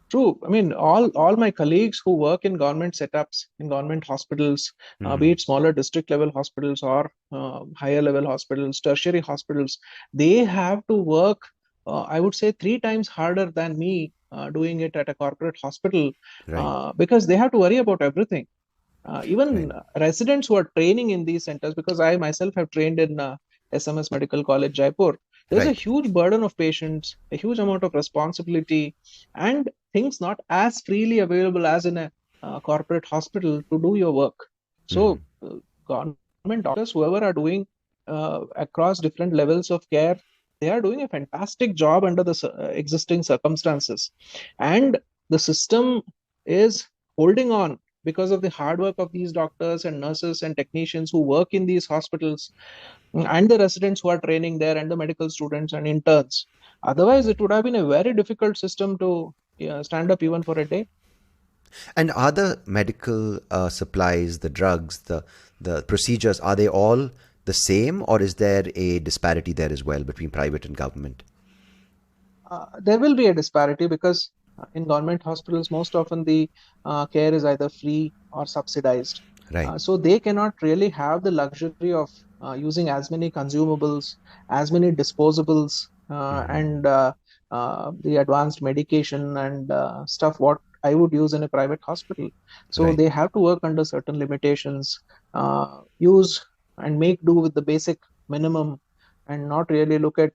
True. I mean, all my colleagues who work in government setups, in government hospitals, be it smaller district level hospitals or higher level hospitals, tertiary hospitals, they have to work, I would say, 3 times harder than me doing it at a corporate hospital, because they have to worry about everything. Even residents who are training in these centers, because I myself have trained in SMS Medical College, Jaipur, there's a huge burden of patients, a huge amount of responsibility, and things not as freely available as in a corporate hospital to do your work. So government doctors, whoever are doing across different levels of care, they are doing a fantastic job under the existing circumstances. And the system is holding on because of the hard work of these doctors and nurses and technicians who work in these hospitals, and the residents who are training there, and the medical students and interns. Otherwise, it would have been a very difficult system to stand up even for a day. And are the medical supplies, the drugs, the procedures, are they all the same, or is there a disparity there as well between private and government? There will be a disparity because in government hospitals, most often the care is either free or subsidized. Right. So they cannot really have the luxury of using as many consumables, as many disposables, and the advanced medication and stuff what I would use in a private hospital. So Right. they have to work under certain limitations, use and make do with the basic minimum, and not really look at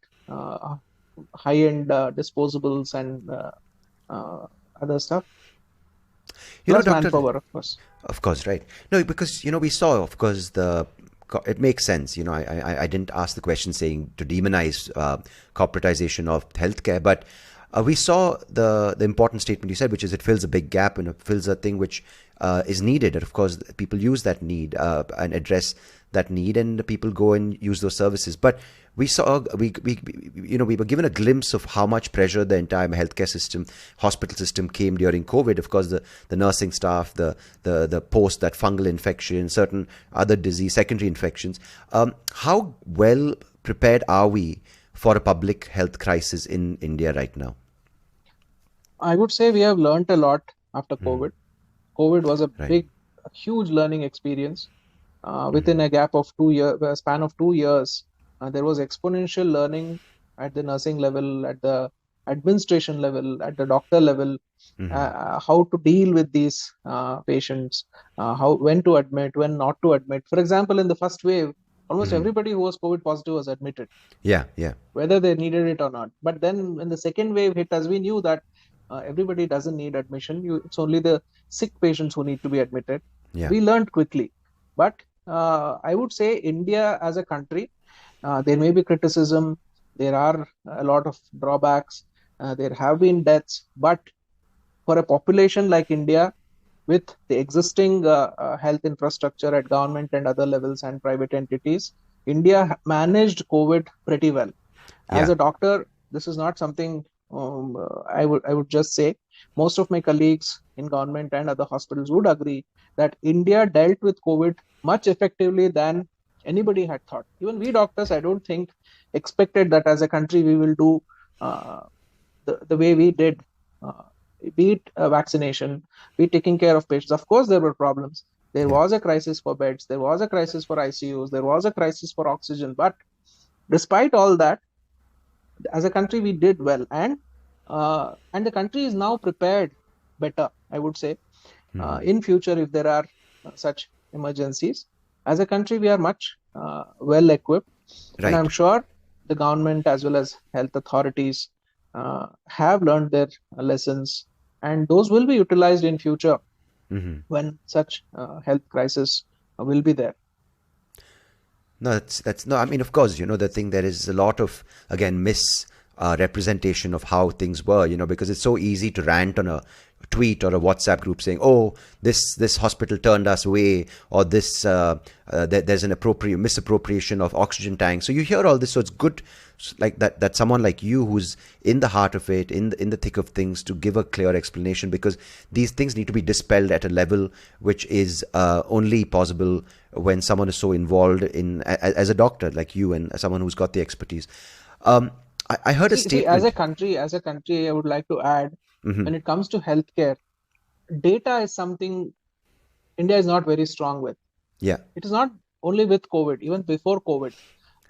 high-end disposables and other stuff. Plus Doctor, manpower, of course. of course, right. No, because, we saw, of course, it makes sense. I didn't ask the question saying to demonize corporatization of healthcare, but we saw the important statement you said, which is it fills a big gap and it fills a thing which is needed. And of course, people use that need and address that need, and the people go and use those services. But we saw we were given a glimpse of how much pressure the entire healthcare system, hospital system came during COVID. Of course, the nursing staff, the post that fungal infection, certain other disease, secondary infections. How well prepared are we for a public health crisis in India right now? I would say we have learned a lot after COVID. COVID was a Right. huge learning experience. Within a span of 2 years, there was exponential learning at the nursing level, at the administration level, at the doctor level, how to deal with these patients, when to admit, when not to admit. For example, in the first wave, almost everybody who was COVID positive was admitted, Yeah. whether they needed it or not. But then when the second wave hit us, we knew that everybody doesn't need admission. It's only the sick patients who need to be admitted. Yeah. We learned quickly. But I would say India as a country, there may be criticism. There are a lot of drawbacks. There have been deaths. But for a population like India, with the existing health infrastructure at government and other levels and private entities, India managed COVID pretty well. As Yeah. a doctor, this is not something I would just say. Most of my colleagues in government and other hospitals would agree that India dealt with COVID much effectively than anybody had thought. Even we doctors, I don't think, expected that as a country we will do the way we did. Be it vaccination, be it taking care of patients. Of course, there were problems. There was a crisis for beds. There was a crisis for ICUs. There was a crisis for oxygen. But despite all that, as a country, we did well, and the country is now prepared better, I would say. In future, if there are such emergencies, as a country, we are much well equipped, Right. and I'm sure the government as well as health authorities have learned their lessons, and those will be utilized in future when such health crisis will be there. No, that's no. I mean, of course, the thing, there is a lot of, again, representation of how things were, because it's so easy to rant on a tweet or a WhatsApp group saying, "Oh, this hospital turned us away," or this there's an misappropriation of oxygen tanks. So you hear all this. So it's good, like that someone like you, who's in the heart of it, in the thick of things, to give a clear explanation, because these things need to be dispelled at a level which is only possible when someone is so involved in as a doctor like you, and someone who's got the expertise. I heard a statement. As a country, I would like to add, when it comes to healthcare, data is something India is not very strong with. Yeah. It is not only with COVID, even before COVID.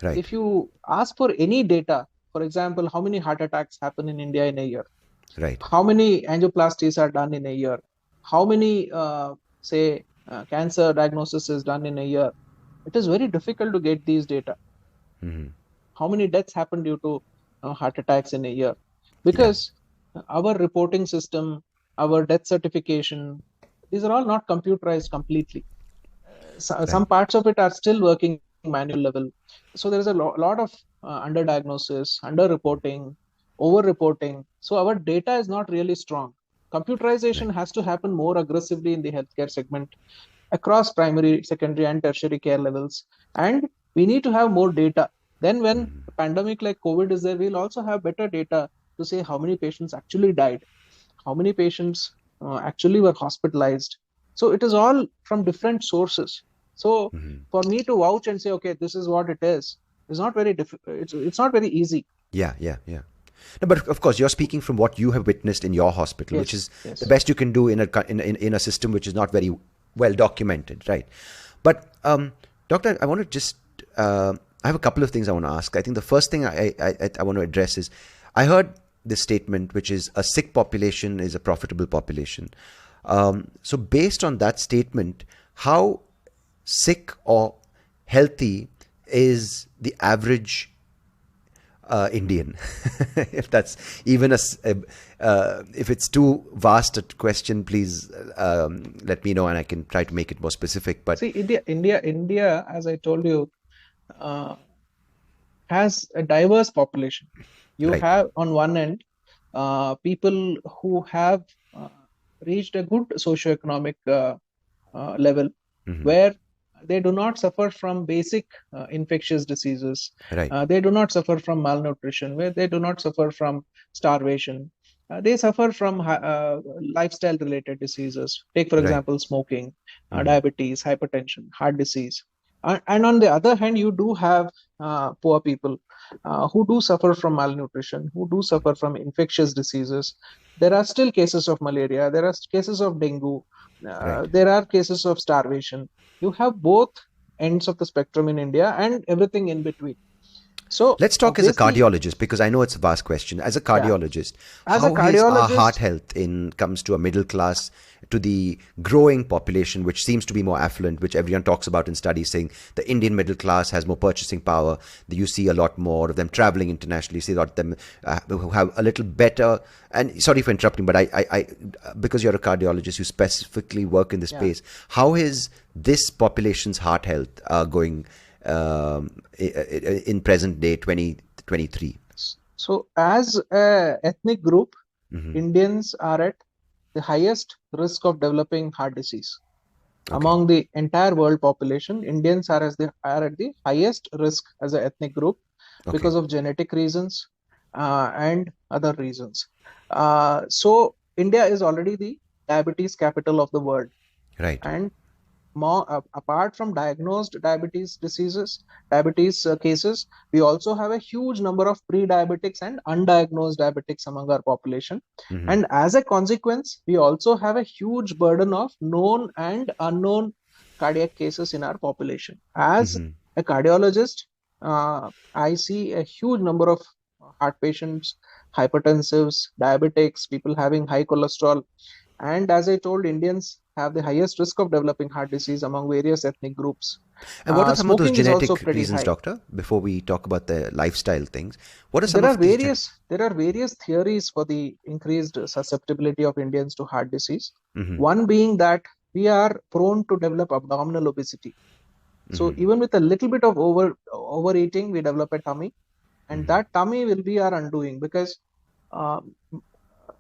Right. If you ask for any data, for example, how many heart attacks happen in India in a year? Right. How many angioplasties are done in a year? How many, cancer diagnosis is done in a year? It is very difficult to get these data. How many deaths happen due to heart attacks in a year? Because our reporting system, our death certification, these are all not computerized completely. Some parts of it are still working manual level. So there is a lot of underdiagnosis, underreporting, over-reporting. So our data is not really strong. computerization has to happen more aggressively in the healthcare segment across primary, secondary, and tertiary care levels. And we need to have more data. Then, when a pandemic like COVID is there, we'll also have better data to say how many patients actually died, how many patients actually were hospitalized. So it is all from different sources. So for me to vouch and say, okay, this is what it is not very it's not very easy. Yeah. No, but of course, you're speaking from what you have witnessed in your hospital, which is Yes. the best you can do in a system which is not very well documented, right? But doctor, I want to just I have a couple of things I want to ask. I think the first thing I want to address is I heard this statement, which is a sick population is a profitable population. So based on that statement, how sick or healthy is the average Indian? If that's even if it's too vast a question, please let me know and I can try to make it more specific. But see, India, as I told you, has a diverse population. You right. have on one end people who have reached a good socioeconomic level, where they do not suffer from basic infectious diseases. Right. They do not suffer from malnutrition, where they do not suffer from starvation. They suffer from lifestyle related diseases. Take, for Right. example, smoking, diabetes, hypertension, heart disease. And on the other hand, you do have poor people who do suffer from malnutrition, who do suffer from infectious diseases. There are still cases of malaria, there are cases of dengue, Right. there are cases of starvation. You have both ends of the spectrum in India and everything in between. So Let's talk as a obviously, cardiologist, because I know it's a vast question. As a yeah, cardiologist, as a how is our heart cardiologist, health in comes to a middle class, to the growing population, which seems to be more affluent, which everyone talks about in studies, saying the Indian middle class has more purchasing power. You see a lot more of them traveling internationally. You see a lot of them who have a little better. And sorry for interrupting, but I because you're a cardiologist, you specifically work in this space. How is this population's heart health going in present day 2023? so as a ethnic group, Indians are at the highest risk of developing heart disease. Okay. Among the entire world population, Indians are at the highest risk as an ethnic group because of genetic reasons and other reasons. So India is already the diabetes capital of the world. Right. And more apart from diagnosed diabetes cases, we also have a huge number of pre-diabetics and undiagnosed diabetics among our population. And as a consequence, we also have a huge burden of known and unknown cardiac cases in our population. As a cardiologist, I see a huge number of heart patients, hypertensives, diabetics, people having high cholesterol. And as I told, Indians have the highest risk of developing heart disease among various ethnic groups. And what are some of those Smoking is also genetic pretty reasons, high. doctor, before we talk about the lifestyle things? What are some There of these are various theories for the increased susceptibility of Indians to heart disease. One being that we are prone to develop abdominal obesity. So even with a little bit of overeating, we develop a tummy, and that tummy will be our undoing, because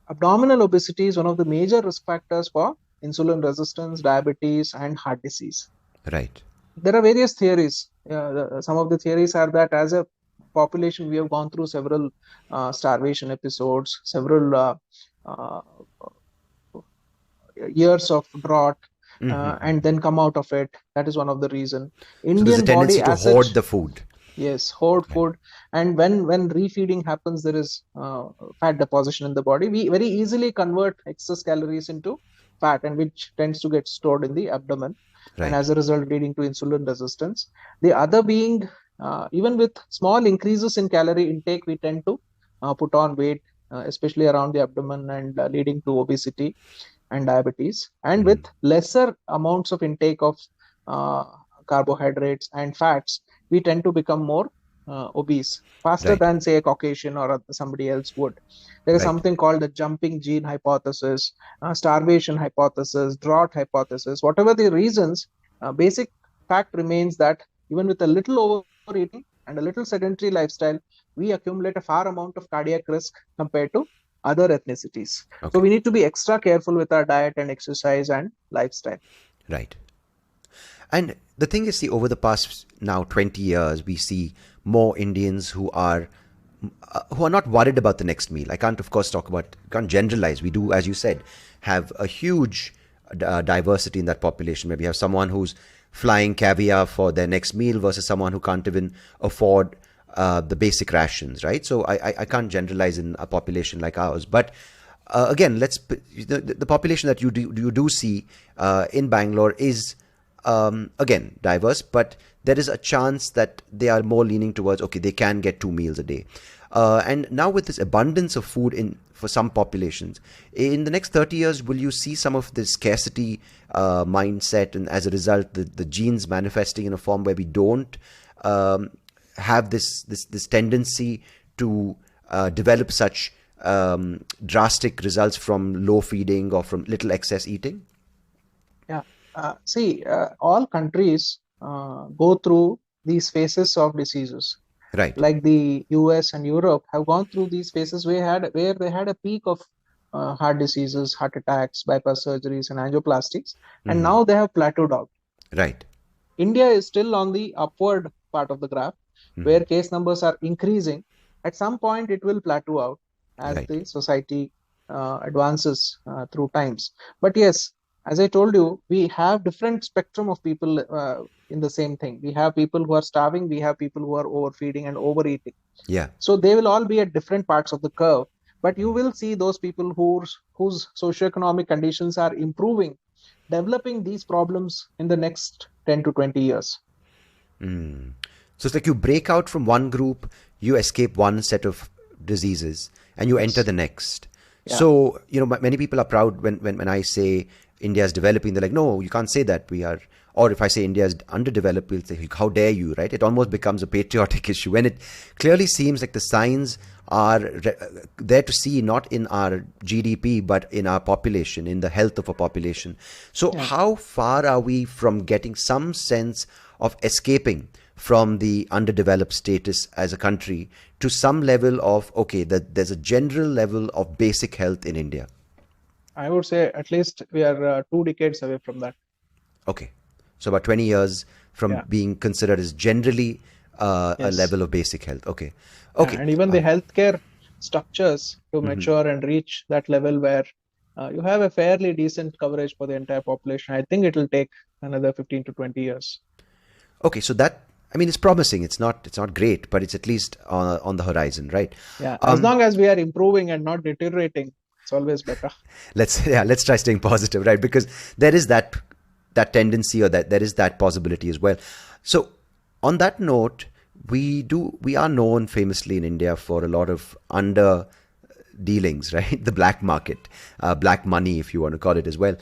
abdominal obesity is one of the major risk factors for insulin resistance, diabetes, and heart disease. Right. There are various theories. Some of the theories are that as a population, we have gone through several starvation episodes, several years of drought, and then come out of it. That is one of the reason. So there's a Indian tendency body to as hoard such, the food. yes, hoard food. And when refeeding happens, there is fat deposition in the body. We very easily convert excess calories into fat, and which tends to get stored in the abdomen, and Right. as a result leading to insulin resistance. The other being, even with small increases in calorie intake, we tend to put on weight, especially around the abdomen, and leading to obesity and diabetes. And with lesser amounts of intake of carbohydrates and fats, we tend to become more obese faster Right. than, say, a Caucasian or somebody else would. There is Right. something called the jumping gene hypothesis, starvation hypothesis, drought hypothesis. Whatever the reasons, basic fact remains that even with a little overeating and a little sedentary lifestyle, we accumulate a far amount of cardiac risk compared to other ethnicities. So Okay. we need to be extra careful with our diet and exercise and lifestyle. Right. And the thing is, see, over the past now 20 years, we see more Indians who are not worried about the next meal. I can't, of course, can't generalize. We do, as you said, have a huge diversity in that population. Maybe you have someone who's flying caviar for their next meal versus someone who can't even afford the basic rations, right? So I can't generalize in a population like ours. But again, the population that you do see in Bangalore is again diverse, but there is a chance that they are more leaning towards, okay, they can get 2 meals a day. And now with this abundance of food for some populations, in the next 30 years, will you see some of this scarcity mindset, and as a result, the genes manifesting in a form where we don't have this tendency to develop such drastic results from low feeding or from little excess eating? Yeah. See, all countries go through these phases of diseases. Right. Like the US and Europe have gone through these phases where they had a peak of heart diseases, heart attacks, bypass surgeries, and angioplastics, and now they have plateaued out. Right. India is still on the upward part of the graph, where case numbers are increasing. At some point, it will plateau out as Right. the society advances through times. But yes, as I told you, we have different spectrum of people in the same thing. We have people who are starving, we have people who are overfeeding and overeating. Yeah. So they will all be at different parts of the curve. But you will see those people whose socioeconomic conditions are improving, developing these problems in the next 10 to 20 years. So it's like you break out from one group, you escape one set of diseases, and you enter the next. Yeah. So, many people are proud when I say India is developing. They're like, no, you can't say that. We are. Or if I say India is underdeveloped, we'll say, how dare you, right? It almost becomes a patriotic issue when it clearly seems like the signs are there to see, not in our GDP, but in our population, in the health of a population. So how far are we from getting some sense of escaping from the underdeveloped status as a country to some level of, okay, that there's a general level of basic health in India? I would say at least we are 2 decades away from that. Okay. So about 20 years from being considered as generally a level of basic health. Okay. Okay. And even the healthcare structures to mature and reach that level where you have a fairly decent coverage for the entire population, I think it will take another 15 to 20 years. Okay. So that, I mean, it's promising. It's not great, but it's at least on the horizon, right? Yeah. As long as we are improving and not deteriorating, it's always better. Let's try staying positive, right? Because there is that tendency, or that there is that possibility as well. So on that note, we are known famously in India for a lot of under dealings, right? The black market, black money, if you want to call it as well.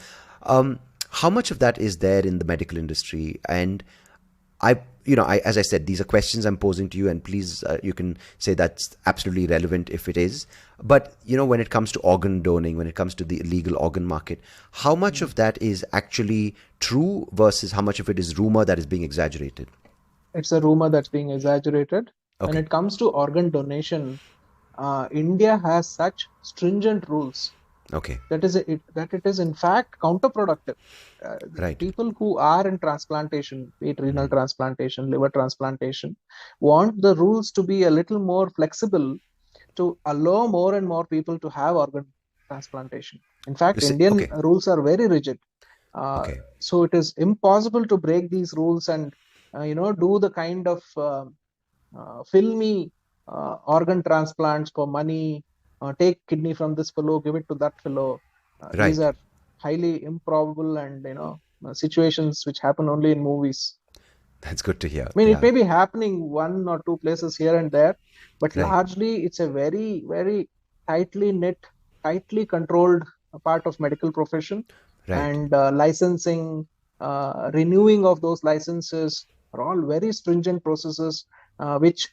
How much of that is there in the medical industry? And as I said, these are questions I'm posing to you, and please, you can say that's absolutely relevant if it is. But, when it comes to organ donating, when it comes to the illegal organ market, how much of that is actually true versus how much of it is rumor that is being exaggerated? It's a rumor that's being exaggerated. Okay. When it comes to organ donation, India has such stringent rules. Okay. That it is in fact counterproductive. Right. People who are in transplantation, be it renal transplantation, liver transplantation, want the rules to be a little more flexible to allow more and more people to have organ transplantation. In fact, Indian rules are very rigid. So it is impossible to break these rules and do the kind of filmy organ transplants for money. Take kidney from this fellow, give it to that fellow. Right. These are highly improbable and situations which happen only in movies. That's good to hear. I mean, it may be happening 1 or 2 places here and there, but largely it's a very, very tightly knit, tightly controlled part of medical profession. Right. And licensing, renewing of those licenses are all very stringent processes, which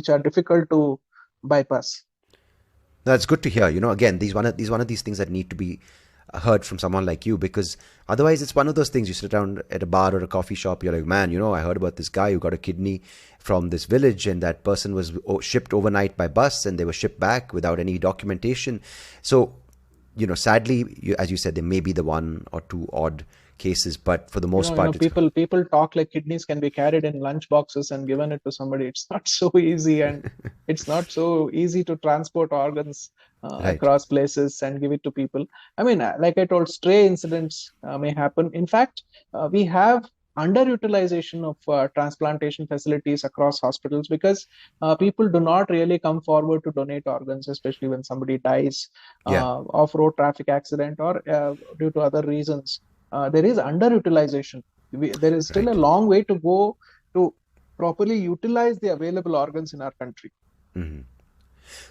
are difficult to bypass. That's good to hear. Again, these one of these things that need to be heard from someone like you, because otherwise it's one of those things, you sit down at a bar or a coffee shop, you're like, man, I heard about this guy who got a kidney from this village, and that person was shipped overnight by bus, and they were shipped back without any documentation. So, sadly, as you said, there may be the one or two odd cases, but for the most part, people talk like kidneys can be carried in lunch boxes and given it to somebody. It's not so easy, and it's not so easy to transport organs Right. across places and give it to people. I mean, like I told, stray incidents may happen. In fact, we have underutilization of transplantation facilities across hospitals because people do not really come forward to donate organs, especially when somebody dies of road traffic accident or due to other reasons. There is underutilization. There is still a long way to go to properly utilize the available organs in our country. Mm-hmm.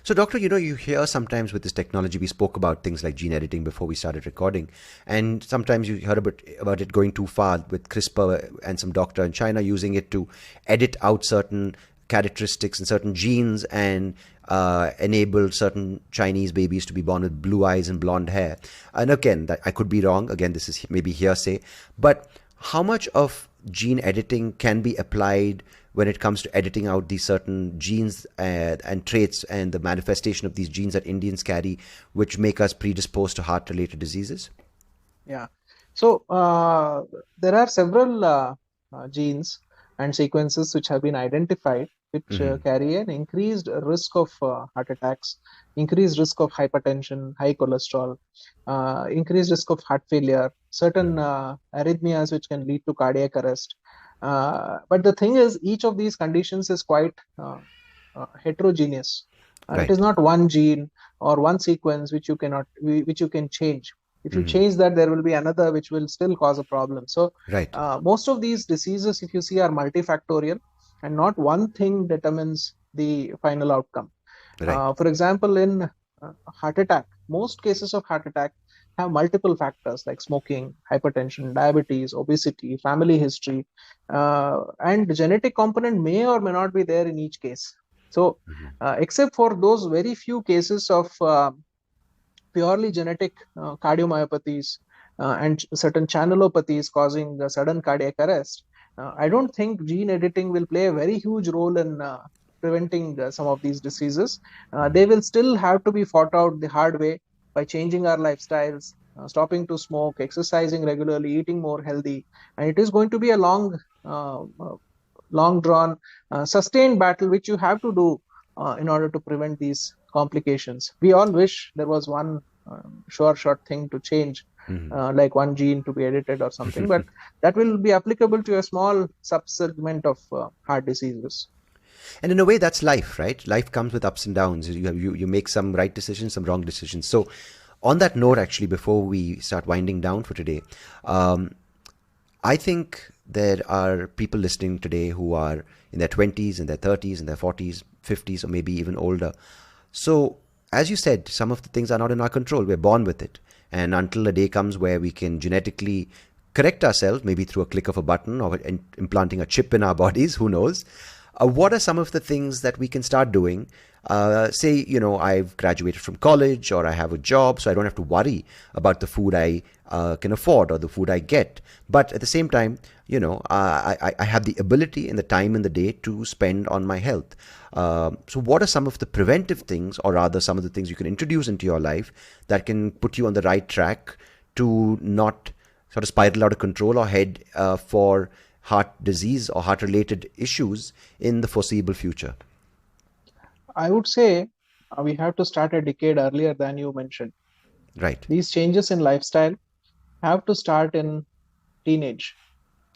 So, doctor, you hear sometimes with this technology, we spoke about things like gene editing before we started recording, and sometimes you heard about it going too far with CRISPR and some doctor in China using it to edit out certain characteristics and certain genes and enable certain Chinese babies to be born with blue eyes and blonde hair. And again, I could be wrong. Again, this is maybe hearsay. But how much of gene editing can be applied when it comes to editing out these certain genes and traits and the manifestation of these genes that Indians carry, which make us predisposed to heart-related diseases? Yeah. So there are several genes and sequences which have been identified, which carry an increased risk of heart attacks, increased risk of hypertension, high cholesterol, increased risk of heart failure, certain arrhythmias which can lead to cardiac arrest. But the thing is, each of these conditions is quite heterogeneous. It is not one gene or one sequence which you can change. If you change that, there will be another which will still cause a problem. So most of these diseases, if you see, are multifactorial, and not one thing determines the final outcome. For example, in heart attack, most cases of heart attack have multiple factors like smoking, hypertension, diabetes, obesity, family history, and the genetic component may or may not be there in each case. So except for those very few cases of purely genetic cardiomyopathies and certain channelopathies causing sudden cardiac arrest, I don't think gene editing will play a very huge role in preventing some of these diseases. They will still have to be fought out the hard way by changing our lifestyles, stopping to smoke, exercising regularly, eating more healthy. And it is going to be a long drawn, sustained battle, which you have to do in order to prevent these complications. We all wish there was one short thing to change, like one gene to be edited or something, but that will be applicable to a small subsegment of heart diseases. And in a way, that's life, right? Life comes with ups and downs. You make some right decisions, some wrong decisions. So on that note, actually, before we start winding down for today, I think there are people listening today who are in their 20s, in their 30s, in their 40s, 50s, or maybe even older. So as you said, some of the things are not in our control. We're born with it. And until a day comes where we can genetically correct ourselves, maybe through a click of a button or implanting a chip in our bodies, who knows? What are some of the things that we can start doing? Say, I've graduated from college or I have a job, so I don't have to worry about the food I can afford or the food I get. But at the same time, I have the ability and the time in the day to spend on my health. So what are some of the preventive things, or rather some of the things you can introduce into your life that can put you on the right track to not sort of spiral out of control or head for heart disease or heart-related issues in the foreseeable future? I would say we have to start a decade earlier than you mentioned. Right. These changes in lifestyle have to start in teenage.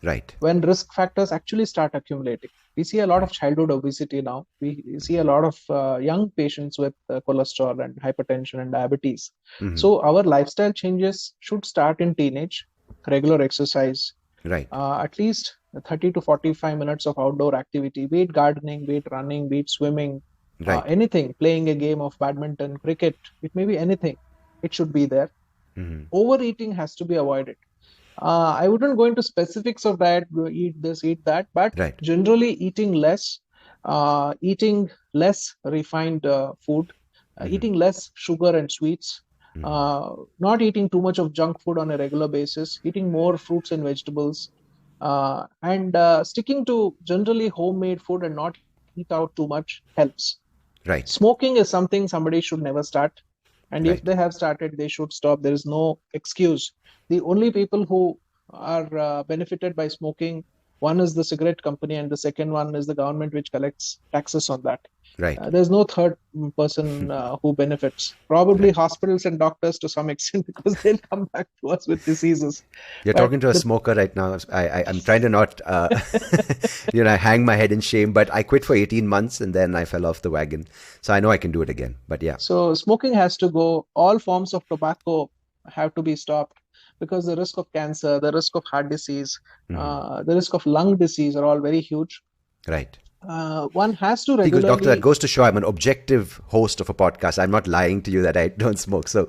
Right. When risk factors actually start accumulating. We see a lot of childhood obesity now. We see a lot of young patients with cholesterol and hypertension and diabetes. So our lifestyle changes should start in teenage. Regular exercise. Right. At least 30 to 45 minutes of outdoor activity, be it gardening, be it running, be it swimming, anything, playing a game of badminton, cricket, it may be anything. It should be there. Overeating has to be avoided. I wouldn't go into specifics of diet, eat this, eat that, but generally eating less refined food, eating less sugar and sweets, not eating too much of junk food on a regular basis, eating more fruits and vegetables, and sticking to generally homemade food and not eat out too much helps. Right. Smoking is something somebody should never start. And if Right. they have started, they should stop. There is no excuse. The only people who are benefited by smoking, one is the cigarette company, and the second one is the government, which collects taxes on that. Right. There's no third person who benefits. Probably Right. hospitals and doctors to some extent, because they'll come back to us with diseases. You're But talking to a smoker right now. I'm trying to not, hang my head in shame, but I quit for 18 months and then I fell off the wagon. So I know I can do it again, but yeah. So smoking has to go. All forms of tobacco have to be stopped, because the risk of cancer, the risk of heart disease, the risk of lung disease are all very huge. Right. One has to Because doctor, that regularly. goes to show I'm an objective host of a podcast. I'm not lying to you that I don't smoke. So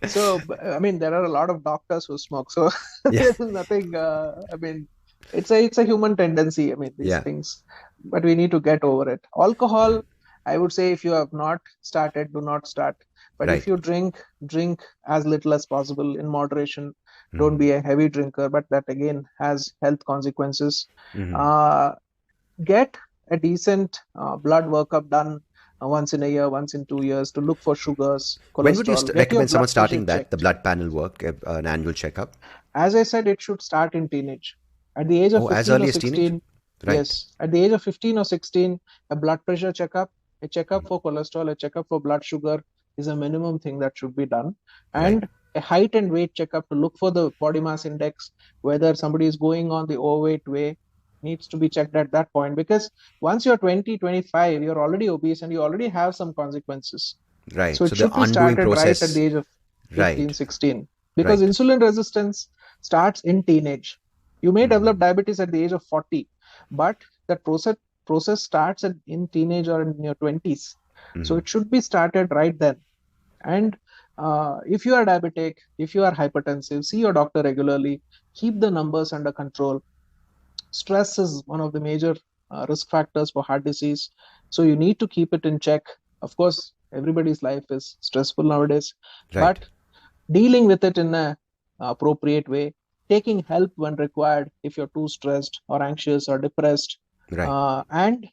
So, I mean, there are a lot of doctors who smoke. So yeah. there's nothing. I mean, it's a human tendency. I mean, these Yeah. things, but we need to get over it. Alcohol, I would say, if you have not started, do not start. But if Right. you drink as little as possible in moderation. Don't be a heavy drinker, but that again has health consequences. Get a decent blood workup done once in a year, once in 2 years, to look for sugars, When would you cholesterol. Get your recommend someone blood pressure starting that, the checked. blood panel work, an annual checkup? As I said, it should start in teenage. At the age of Oh, as 15 or early as teenage? 16, Right. yes, at the age of 15 or 16, a blood pressure checkup, a checkup for cholesterol, a checkup for blood sugar is a minimum thing that should be done. And a height and weight checkup to look for the body mass index, whether somebody is going on the overweight way, needs to be checked at that point. Because once you're 20, 25, you're already obese and you already have some consequences. Right. So So it the should be undoing started right at process. the age of 15, Right. 16. Because Right. insulin resistance starts in teenage. You may develop diabetes at the age of 40, but that process starts in teenage or in your 20s. So it should be started right then. And if you are diabetic, if you are hypertensive, see your doctor regularly. Keep the numbers under control. Stress is one of the major risk factors for heart disease. So you need to keep it in check. Of course, everybody's life is stressful nowadays, Right. but dealing with it in a appropriate way, taking help when required if you're too stressed or anxious or depressed, Right. and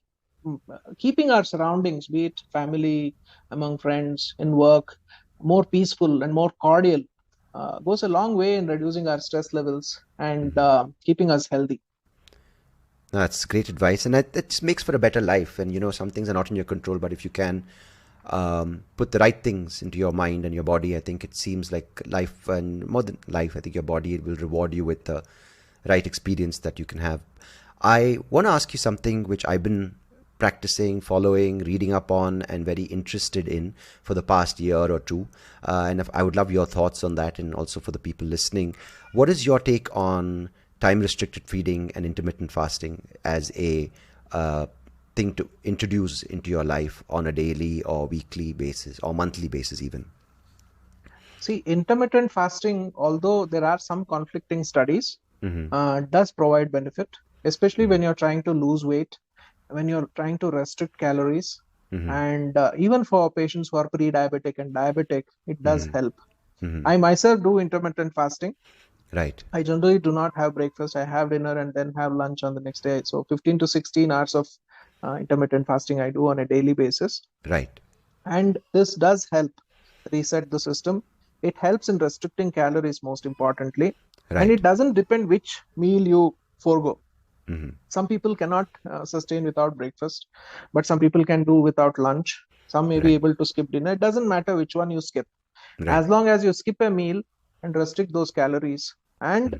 keeping our surroundings, be it family, among friends, in work, more peaceful and more cordial, goes a long way in reducing our stress levels and keeping us healthy. No, that's great advice, and it makes for a better life. And some things are not in your control, but if you can put the right things into your mind and your body, I think it seems like life, and more than life, I think your body will reward you with the right experience that you can have. I want to ask you something which I've been practicing, following, reading up on, and very interested in for the past year or two. And I would love your thoughts on that, and also for the people listening. What is your take on time-restricted feeding and intermittent fasting as a thing to introduce into your life on a daily or weekly basis or monthly basis even? See, intermittent fasting, although there are some conflicting studies, does provide benefit, especially when you're trying to lose weight, when you're trying to restrict calories, and even for patients who are pre-diabetic and diabetic, it does help. I myself do intermittent fasting. Right. I generally do not have breakfast. I have dinner and then have lunch on the next day. So 15 to 16 hours of intermittent fasting I do on a daily basis. Right. And this does help reset the system. It helps in restricting calories, most importantly. Right. And it doesn't depend which meal you forego. Some people cannot sustain without breakfast, but some people can do without lunch. Some may be able to skip dinner. It doesn't matter which one you skip. Right. As long as you skip a meal and restrict those calories. And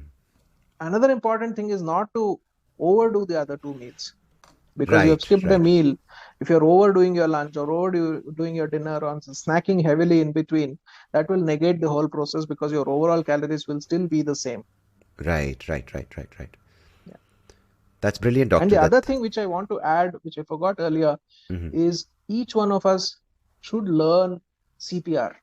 another important thing is not to overdo the other two meals. Because you have skipped a meal, if you're overdoing your lunch or overdoing your dinner or snacking heavily in between, that will negate the whole process, because your overall calories will still be the same. Right. Yeah. That's brilliant, And doctor. the other thing which I want to add, which I forgot earlier, is each one of us should learn CPR,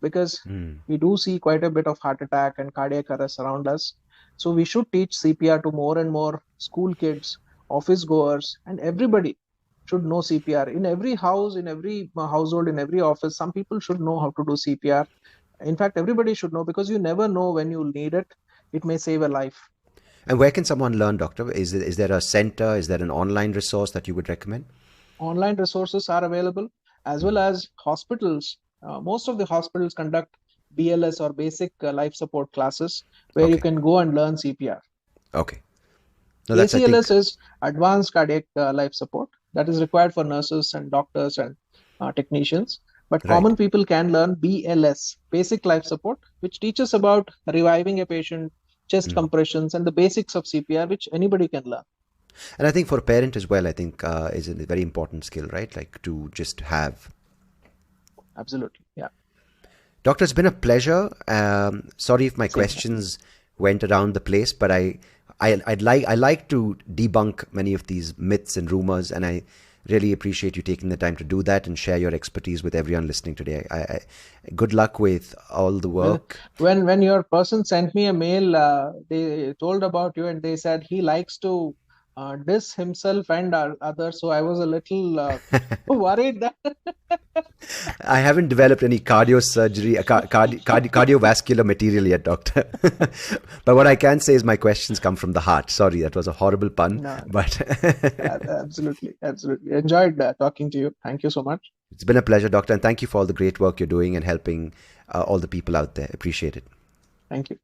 because we do see quite a bit of heart attack and cardiac arrest around us. So we should teach CPR to more and more school kids, office goers, and everybody should know CPR. In every house, in every household, in every office, some people should know how to do CPR. In fact, everybody should know, because you never know when you'll need it. It may save a life. And where can someone learn, doctor? Is there a center? Is there an online resource that you would recommend? Online resources are available, as well as hospitals. Most of the hospitals conduct BLS, or basic life support classes, where you Okay. can go and learn CPR. Okay. No, that's, I think, ACLS is advanced cardiac life support, that is required for nurses and doctors and technicians. But right. common people can learn BLS, basic life support, which teaches about reviving a patient, chest compressions, and the basics of CPR, which anybody can learn. And I think for a parent as well, I think is a very important skill, right? Like to just have. Absolutely. Yeah. Doctor, it's been a pleasure. Sorry if my Same here. questions went around the place, but I like to debunk many of these myths and rumors, and I really appreciate you taking the time to do that and share your expertise with everyone listening today. Good luck with all the work. When your person sent me a mail, they told about you, and they said he likes to diss himself and others. So I was a little worried that I haven't developed any cardiovascular material yet, doctor. But what I can say is my questions come from the heart. Sorry, that was a horrible pun. No. But Absolutely. Enjoyed talking to you. Thank you so much. It's been a pleasure, doctor, and thank you for all the great work you're doing and helping all the people out there. Appreciate it. Thank you.